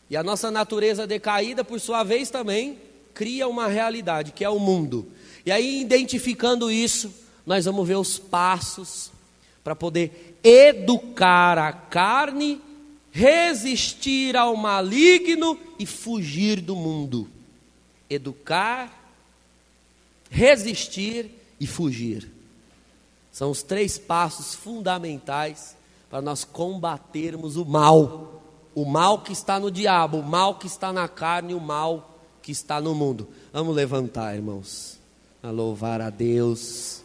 E a nossa natureza decaída, por sua vez, também cria uma realidade, que é o mundo. E aí, identificando isso, nós vamos ver os passos para poder educar a carne, resistir ao maligno e fugir do mundo. Educar, resistir e fugir. São os 3 passos fundamentais para nós combatermos o mal. O mal que está no diabo, o mal que está na carne, o mal que está no mundo. Vamos levantar, irmãos, a louvar a Deus.